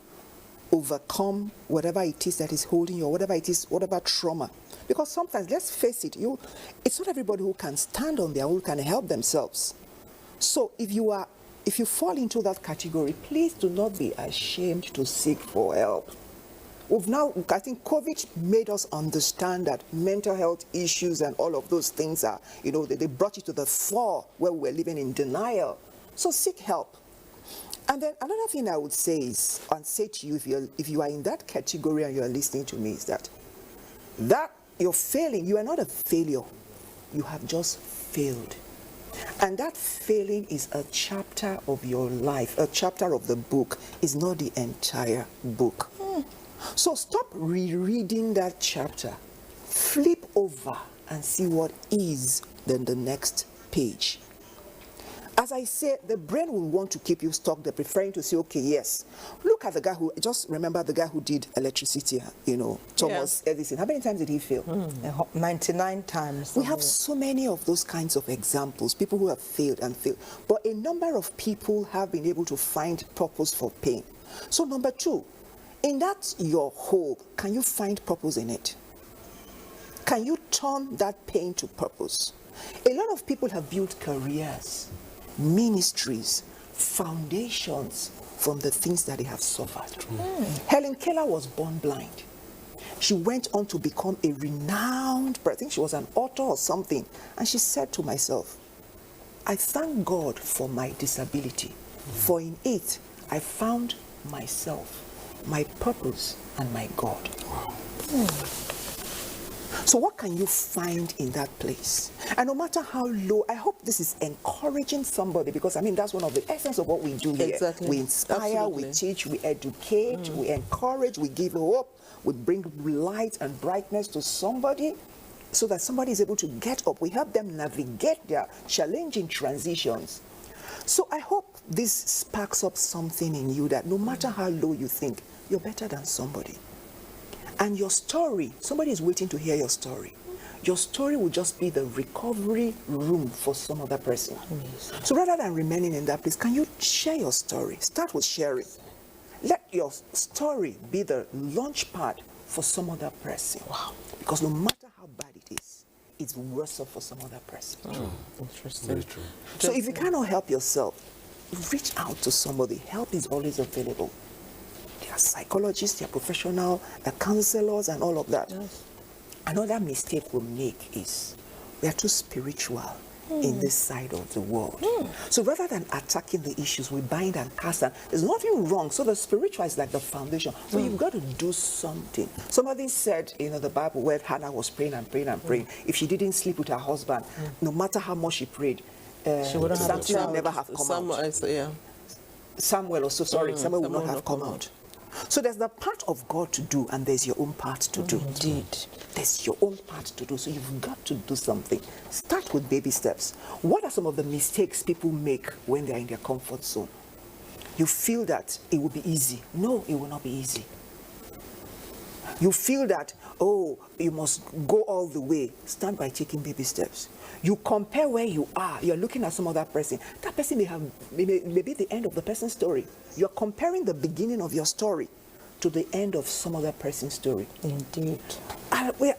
overcome whatever it is that is holding you, or whatever it is, whatever trauma. Because sometimes, let's face it, it's not everybody who can stand on their own, who can help themselves. So if you fall into that category, please do not be ashamed to seek for help. I think COVID made us understand that mental health issues and all of those things are, you know, they brought you to the fore where we were living in denial. So seek help. And then another thing I would say is, and say to you, if you are in that category and you are listening to me, is that you're failing. You are not a failure. You have just failed. And that failing is a chapter of your life, a chapter of the book, is not the entire book. So stop rereading that chapter. Flip over and see what is then the next page. As I say, the brain will want to keep you stuck. They're preferring to say, okay, yes. Look at the guy who, just remember the guy who did electricity, you know, Thomas Edison. How many times did he fail? 99 times. We have so many of those kinds of examples, people who have failed and failed. But a number of people have been able to find purpose for pain. So number two, in that your hole, can you find purpose in it? Can you turn that pain to purpose? A lot of people have built careers, ministries, foundations from the things that they have suffered. Helen Keller was born blind. She went on to become a renowned, I think she was an author or something. And she said to myself, I thank God for my disability, for in it I found myself, my purpose, and my God. So what can you find in that place? And no matter how low, I hope this is encouraging somebody, because I mean, that's one of the essence of what we do here. Exactly. We inspire, we teach, we educate, we encourage, we give hope, we bring light and brightness to somebody so that somebody is able to get up. We help them navigate their challenging transitions. So I hope this sparks up something in you that no matter how low you think, you're better than somebody. And your story, somebody is waiting to hear your story. Your story will just be the recovery room for some other person. Amazing. So rather than remaining in that place, can you share your story? Start with sharing. Let your story be the launch pad for some other person. Wow. Because no matter how bad it is, it's worse off for some other person. Interesting. Very true. So if you cannot help yourself, reach out to somebody. Help is always available. There are psychologists, there are professional, there are counselors and all of that. Yes. Another mistake we make is we are too spiritual in this side of the world. So rather than attacking the issues, we bind and cast them. There's nothing wrong. So the spiritual is like the foundation. So you've got to do something. Somebody said, you know, the Bible where Hannah was praying and praying and praying. If she didn't sleep with her husband, no matter how much she prayed, something would never have come out. Yeah. Samuel also, sorry, Samuel would not have come out. So there's the part of God to do, and there's your own part to do. Indeed. There's your own part to do, so you've got to do something. Start with baby steps. What are some of the mistakes people make when they're in their comfort zone? You feel that it will be easy. No, it will not be easy. You feel that, oh, you must go all the way. Start by taking baby steps. You compare where you are. You're looking at some other person. That person may be the end of the person's story. You're comparing the beginning of your story to the end of some other person's story. Indeed.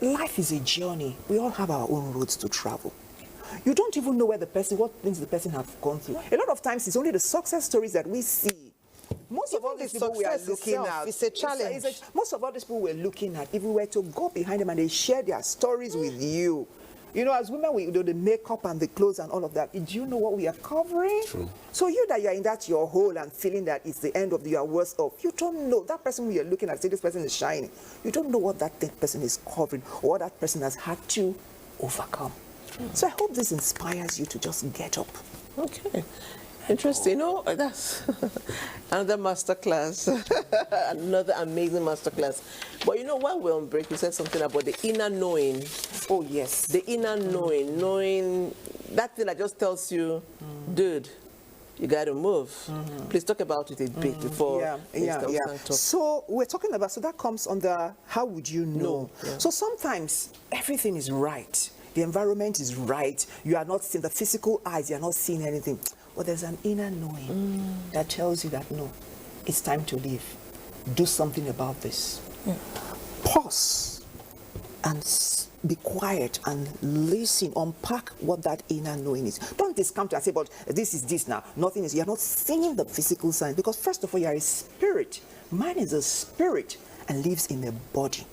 Life is a journey. We all have our own roads to travel. You don't even know what things the person have gone through. A lot of times, it's only the success stories that we see. Most of all these people we are looking at, it's a challenge. Most of all these people we're looking at, if we were to go behind them and they share their stories with you, you know, as women, we do the makeup and the clothes and all of that. Do you know what we are covering? True. So you that you're in that your hole and feeling that it's the end of your worst off, you don't know. That person you're looking at, say this person is shining. You don't know what that person is covering or what that person has had to overcome. True. So I hope this inspires you to just get up. Okay. Interesting. No, that's another masterclass, another amazing masterclass. But you know, while we're on break, you said something about the inner knowing. Oh, yes. The inner knowing that thing that just tells you, dude, you got to move. Please talk about it a bit before. Yeah. So we're talking about, so that comes under how would you know? Yeah. So sometimes everything is right. The environment is right. You are not seeing the physical eyes. You are not seeing anything. But there's an inner knowing that tells you that, no, it's time to leave. Do something about this. Pause and be quiet and listen, unpack what that inner knowing is. Don't discount it and say, but this is this now. Nothing is. You're not seeing the physical sign because, first of all, you're a spirit. Man is a spirit and lives in a body.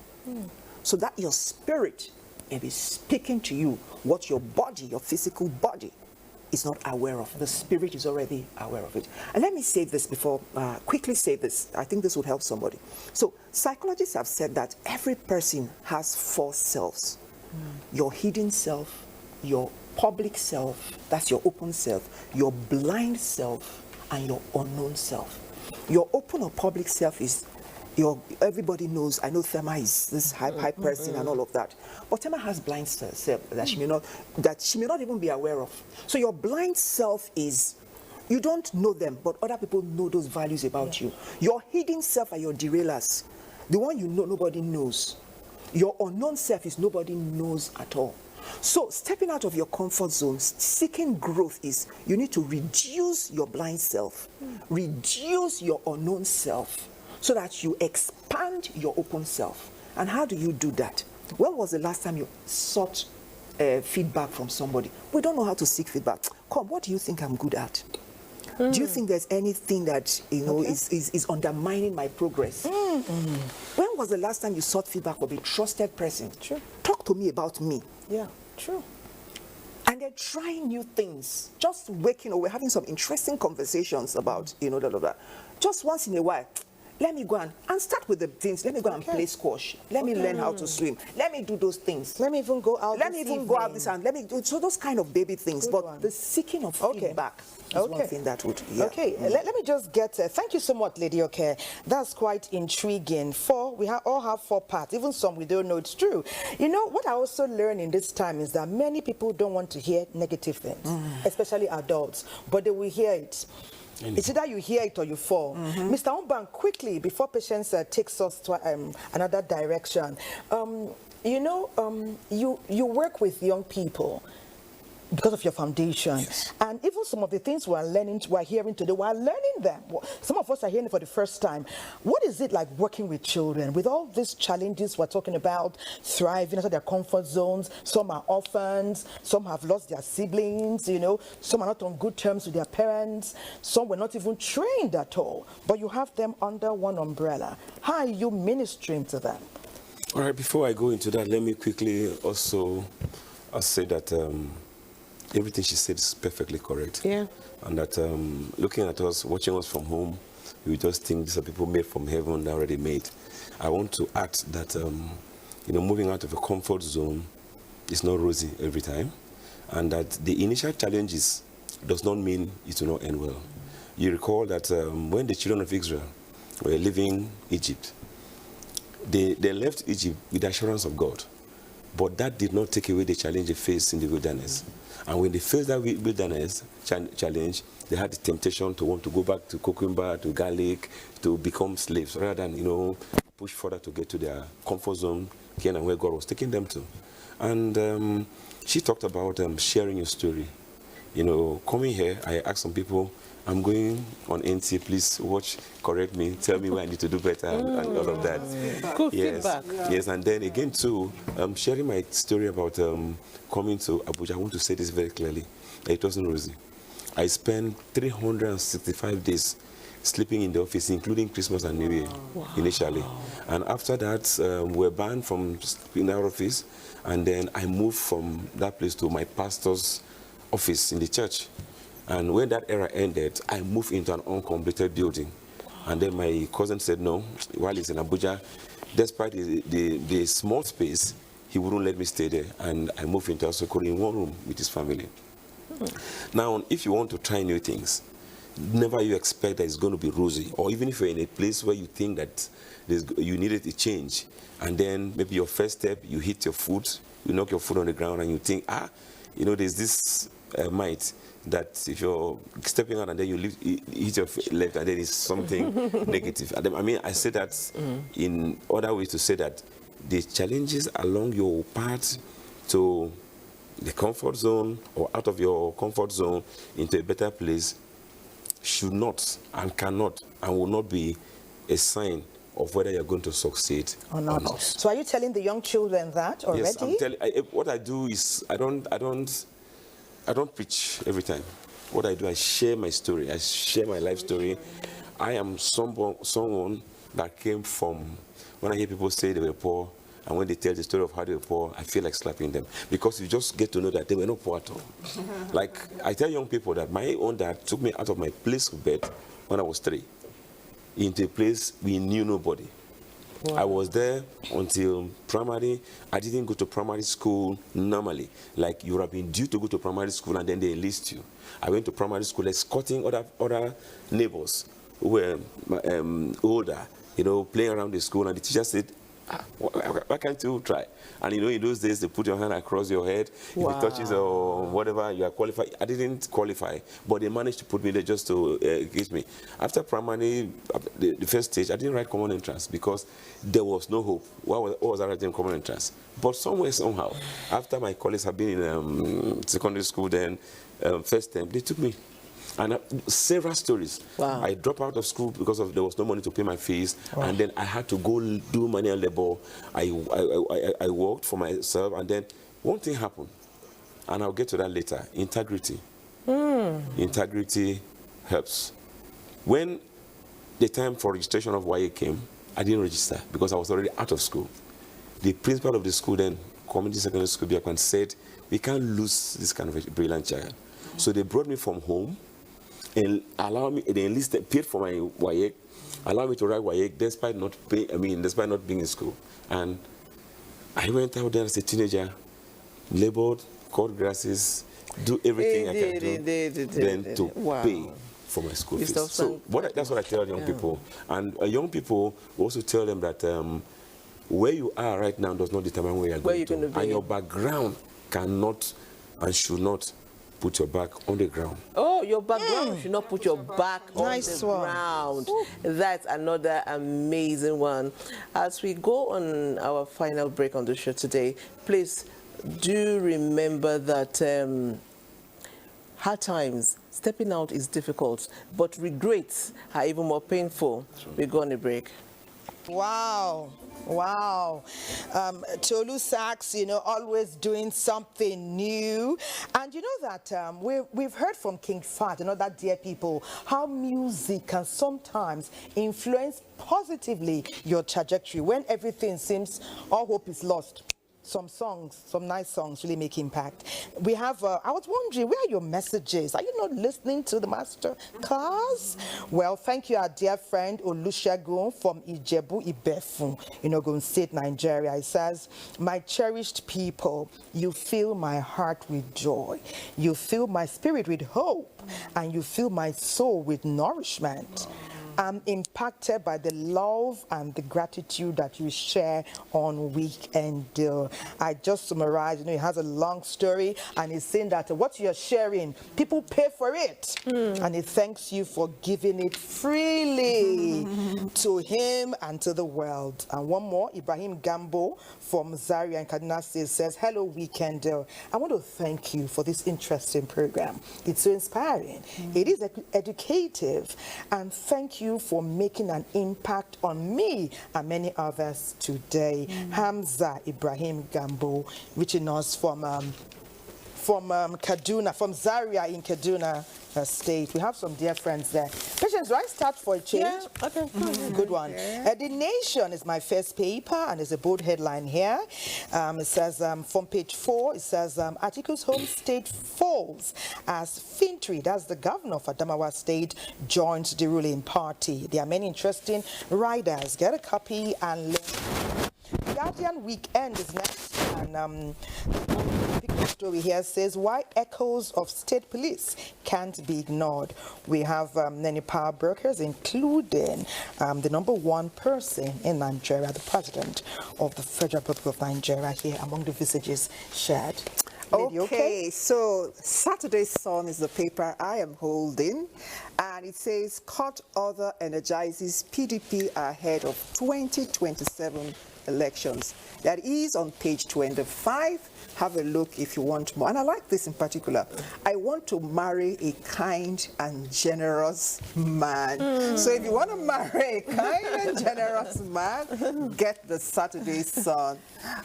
So that your spirit may be speaking to you what your body, your physical body, is not aware of. The spirit is already aware of it. And let me say this before, quickly say this. I think this would help somebody. So psychologists have said that every person has 4 selves. Your hidden self, your public self, that's your open self, your blind self, and your unknown self. Your open or public self is everybody knows. I know Thema is this high person and all of that, but Thema has blind self that she may not even be aware of. So your blind self is, you don't know them, but other people know those values about you. Your hidden self are your derailers, the one you know nobody knows. Your unknown self is nobody knows at all. So stepping out of your comfort zone, seeking growth is you need to reduce your blind self, reduce your unknown self, so that you expand your open self. And how do you do that? When was the last time you sought feedback from somebody? We don't know how to seek feedback. Come, what do you think I'm good at? Do you think there's anything that is undermining my progress? When was the last time you sought feedback from a trusted person? True. Talk to me about me. Yeah, true. And they're trying new things. Just waking up, we're having some interesting conversations about, just once in a while. Let me go and start with the things. Let me go and play squash. Let me learn how to swim. Let me do those things. Let me even go out. Let me even go out this and let me do so those kind of baby things. Good but one. The seeking of feedback is one thing that would. Yeah. Okay, let me just get. Thank you so much, Lady. Okay, that's quite intriguing. We all have 4 parts. Even some we don't know it's true. You know what I also learned in this time is that many people don't want to hear negative things, especially adults, but they will hear it. It's either you hear it or you fall. Mr. Umban, quickly, before Patience takes us to another direction, you work with young people because of your foundation. Yes. And even some of the things we're hearing today, we're learning them. Some of us are hearing it for the first time. What is it like working with children? With all these challenges we're talking about, thriving outside their comfort zones, some are orphans, some have lost their siblings, some are not on good terms with their parents, some were not even trained at all, but you have them under one umbrella. How are you ministering to them? All right, before I go into that, let me quickly also say that everything she said is perfectly correct. Yeah. And that looking at us, watching us from home, you just think these are people made from heaven, already made. I want to add that, moving out of a comfort zone is not rosy every time. And that the initial challenges does not mean it will not end well. You recall that when the children of Israel were leaving Egypt. They left Egypt with the assurance of God. But that did not take away the challenge they faced in the wilderness. And when they faced that wilderness challenge, they had the temptation to want to go back to cucumber, to garlic, to become slaves, rather than, push further to get to their comfort zone, again, and where God was taking them to. And she talked about sharing your story. Coming here, I asked some people, I'm going on NT, please watch, correct me, tell me where I need to do better, and all of that. Good feedback. Yes, and then again too, sharing my story about coming to Abuja, I want to say this very clearly. It wasn't rosy. I spent 365 days sleeping in the office, including Christmas and New Year, initially. And after that, we were banned from sleeping in our office, and then I moved from that place to my pastor's office in the church. And when that era ended, I moved into an uncompleted building. And then my cousin said, no, while he's in Abuja, despite the small space, he wouldn't let me stay there. And I moved into Asokoro in one room with his family. Now, if you want to try new things, never you expect that it's going to be rosy. Or even if you're in a place where you think that you needed a change, and then maybe your first step, you hit your foot, you knock your foot on the ground, and you think, there's this might that if you're stepping out and then you hit your left and then it's something negative. I say that in other ways to say that the challenges along your path to the comfort zone or out of your comfort zone into a better place should not and cannot and will not be a sign of whether you're going to succeed or not. So are you telling the young children that already? Yes, I'm telling. What I do is I don't preach every time. What I do, I share my story. I share my life story. I am someone that came from, when I hear people say they were poor, and when they tell the story of how they were poor, I feel like slapping them. Because you just get to know that they were not poor at all. Like, I tell young people that my own dad took me out of my place of birth when I was 3, into a place we knew nobody. Wow. I was there until primary. I didn't go to primary school normally. Like, you would have been due to go to primary school and then they enlist you. I went to primary school escorting other neighbors who were older, playing around the school, and the teacher said, why can't you try? And in those days, they put your hand across your head. Wow. If it touches or whatever, you are qualified. I didn't qualify, but they managed to put me there just to get me. After primary, the first stage, I didn't write common entrance because there was no hope. What was I writing common entrance? But somewhere, somehow, after my colleagues had been in secondary school, then first term, they took me. And several stories. Wow. I dropped out of school because there was no money to pay my fees, and then I had to go do manual labor. I worked for myself, and then one thing happened, and I'll get to that later. Integrity. Integrity helps. When the time for registration of YA came, I didn't register because I was already out of school. The principal of the school then, community secondary school, Biakwan, said, we can't lose this kind of a brilliant child. So they brought me from home, and they paid for my WAEC, allowed me to write WAEC despite not being in school. And I went out there as a teenager, labored, cut grasses, do everything I can do, then to pay for my school fees. So that's what I tell young people. And young people also tell them that where you are right now does not determine where you're going to. And your background cannot and should not put your back on the ground. Oh, your background should not put your back on the ground. That's another amazing one. As we go on our final break on the show today, please do remember that hard times, stepping out is difficult, but regrets are even more painful. We go on a break. Wow. Wow. Tolu Sachs, always doing something new. And you know that we've heard from King Fat and other dear people how music can sometimes influence positively your trajectory when everything seems all hope is lost. Some songs, some nice songs really make impact. We have, I was wondering, where are your messages? Are you not listening to the master class? Well, thank you, our dear friend Olusegun from Ijebu Ibefun, Ogun State, Nigeria. It says, my cherished people, you fill my heart with joy. You fill my spirit with hope, and you fill my soul with nourishment. I'm impacted by the love and the gratitude that you share on Weekend Deal. I just summarized, he has a long story, and he's saying that what you're sharing, people pay for it. And he thanks you for giving it freely to him and to the world. And one more, Ibrahim Gambo from Zaria and Kaduna State says, hello, Weekend Deal. I want to thank you for this interesting program. It's so inspiring. It is educative. And thank you for making an impact on me and many others today. Hamza Ibrahim Gambo, reaching us from Kaduna, from Zaria in Kaduna State. We have some dear friends there. Patience, do I start for a change? Yeah, okay. Good one. The Nation is my first paper, and there's a bold headline here. It says, from page 4, it says, Atiku's home state falls as Fintri, that's the governor of Adamawa State, joins the ruling party. There are many interesting riders. Get a copy and link. Guardian Weekend is next, and the story here says why echoes of state police can't be ignored. We have many power brokers, including the #1 person in Nigeria, the president of the Federal Republic of Nigeria, here among the visages shared. Okay, so Saturday's Sun is the paper I am holding, and it says court order energizes PDP ahead of 2027 elections. That is on page 25. Have a look if you want more. And I like this in particular. I want to marry a kind and generous man. So if you want to marry a kind and generous man, get the Saturday Sun.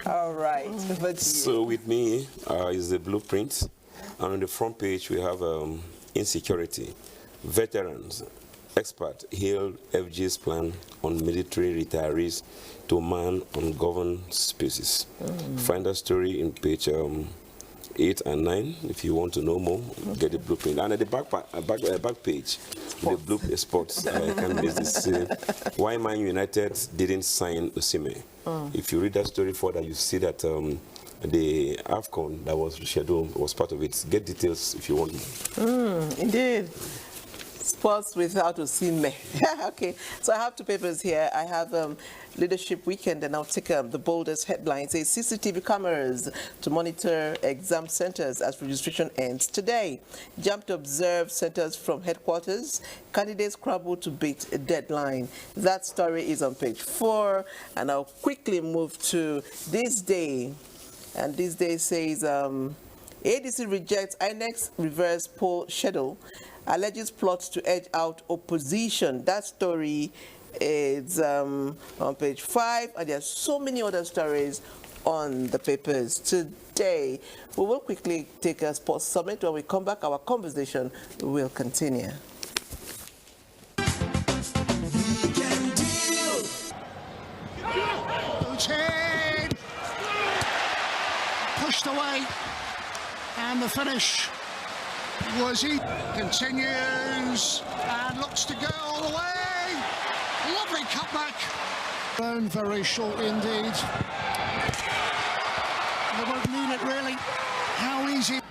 All right. So with me is the blueprint. And on the front page, we have insecurity. Veterans, expert hailed FG's plan on military retirees to man ungoverned spaces. Find that story in page 8 and 9. If you want to know more, get the blueprint. And at the back page, the blueprint sports. I can't miss this. Why Man United didn't sign Osimhen. If you read that story further, you see that the AFCON that was scheduled was part of it. Get details if you want. Indeed. Sports without Osimhen. Okay, so I have two papers here. I have Leadership Weekend, and I'll take the boldest headline. It says CCTV cameras to monitor exam centers as registration ends today. Jump to observe centers from headquarters. Candidates scramble to beat a deadline. That story is on page 4, and I'll quickly move to This Day. And This Day says ADC rejects INEC's reverse poll schedule. Alleges plots to edge out opposition. That story is on page 5, and there are so many other stories on the papers today. We will quickly take a sports summit. When we come back, our conversation will continue. Pushed away, and the finish. Was he continues and looks to go all the way. Lovely cutback. Down very short indeed. They won't mean it really. How easy.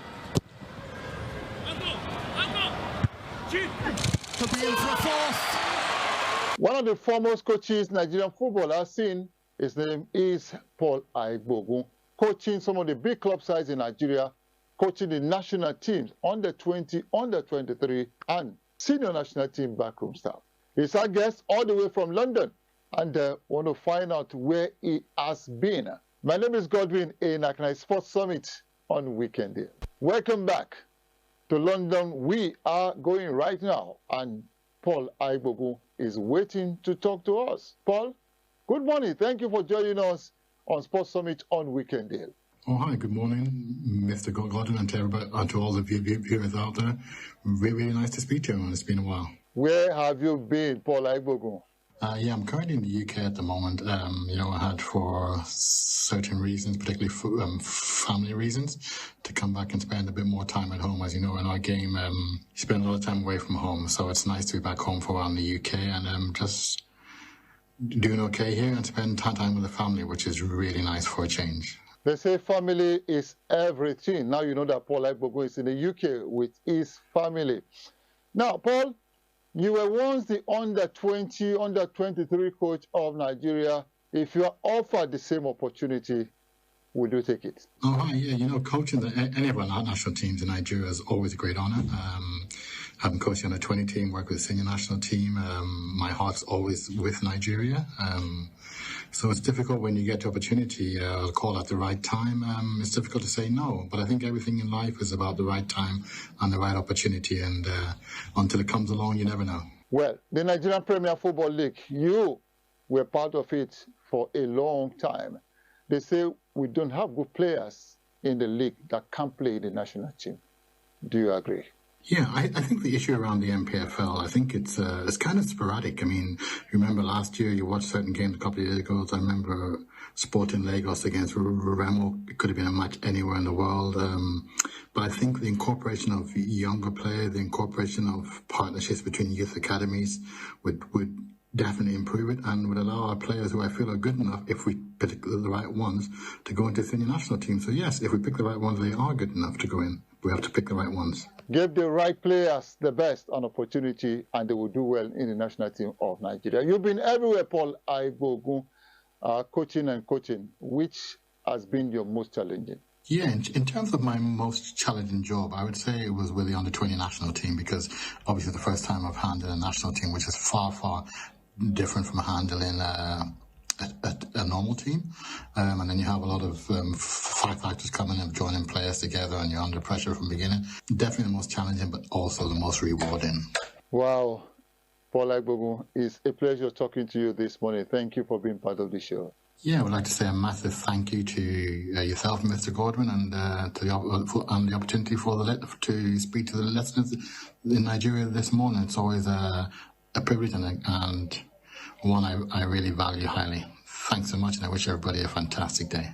Could be in for a fourth. One of the foremost coaches Nigerian football has seen, his name is Paul Aigbogun, coaching some of the big club sides in Nigeria, coaching the national teams, under 20, under 23, and senior national team backroom staff. He's our guest all the way from London, and want to find out where he has been. My name is Godwin A. Naknai Sports Summit on Weekend Deal. Welcome back to London. We are going right now, and Paul Aigbogun is waiting to talk to us. Paul, good morning. Thank you for joining us on Sports Summit on Weekend Deal. Oh, hi, good morning, Mr. Godwin, and to everybody, and to all the viewers out there. Really nice to speak to you, and it's been a while. Where have you been, Paul Aigbogun? Yeah, I'm currently in the UK at the moment. I had for certain reasons, particularly family reasons, to come back and spend a bit more time at home. As you know, in our game, you spend a lot of time away from home, so it's nice to be back home for a while in the UK, and just doing okay here and spend time with the family, which is really nice for a change. They say family is everything. Now you know that Paul Aigbogun is in the UK with his family. Now, Paul, You were once the under-20, under-23 coach of Nigeria. If you are offered the same opportunity, would you take it? Oh, hi, yeah. You know, coaching any of our national teams in Nigeria is always a great honor. Having coached on a 20 team, worked with the senior national team, my heart's always with Nigeria. So it's difficult when you get the opportunity, call at the right time. It's difficult to say no, but I think everything in life is about the right time and the right opportunity, and until it comes along, you never know. Well, the Nigerian Premier Football League, you were part of it for a long time. They say we don't have good players in the league that can play in the national team. Do you agree? Yeah, I think the issue around the MPFL, I think it's kind of sporadic. I mean, remember last year you watched certain games a couple of years ago. I remember Sporting Lagos against Remo. It could have been a match anywhere in the world. But I think the incorporation of younger players, the incorporation of partnerships between youth academies would definitely improve it, and would allow our players who I feel are good enough, if we pick the right ones, to go into senior national team. So yes, if we pick the right ones, they are good enough to go in. We have to pick the right ones. Give the right players the best an opportunity, and they will do well in the national team of Nigeria. You've been everywhere, Paul Aigogun, coaching. Which has been your most challenging? Yeah, in terms of my most challenging job, I would say it was with the under-20 national team, because obviously the first time I've handled a national team, which is far, far different from handling a normal team. And then you have a lot of five factors coming and joining players together, and you're under pressure from the beginning. Definitely the most challenging, but also the most rewarding. Wow. Paul Aigogun, it's a pleasure talking to you this morning. Thank you for being part of the show. Yeah, I would like to say a massive thank you to yourself, Mr. Godwin, and the opportunity to speak to the listeners in Nigeria this morning. It's always a privilege and one I really value highly. Thanks so much, and I wish everybody a fantastic day.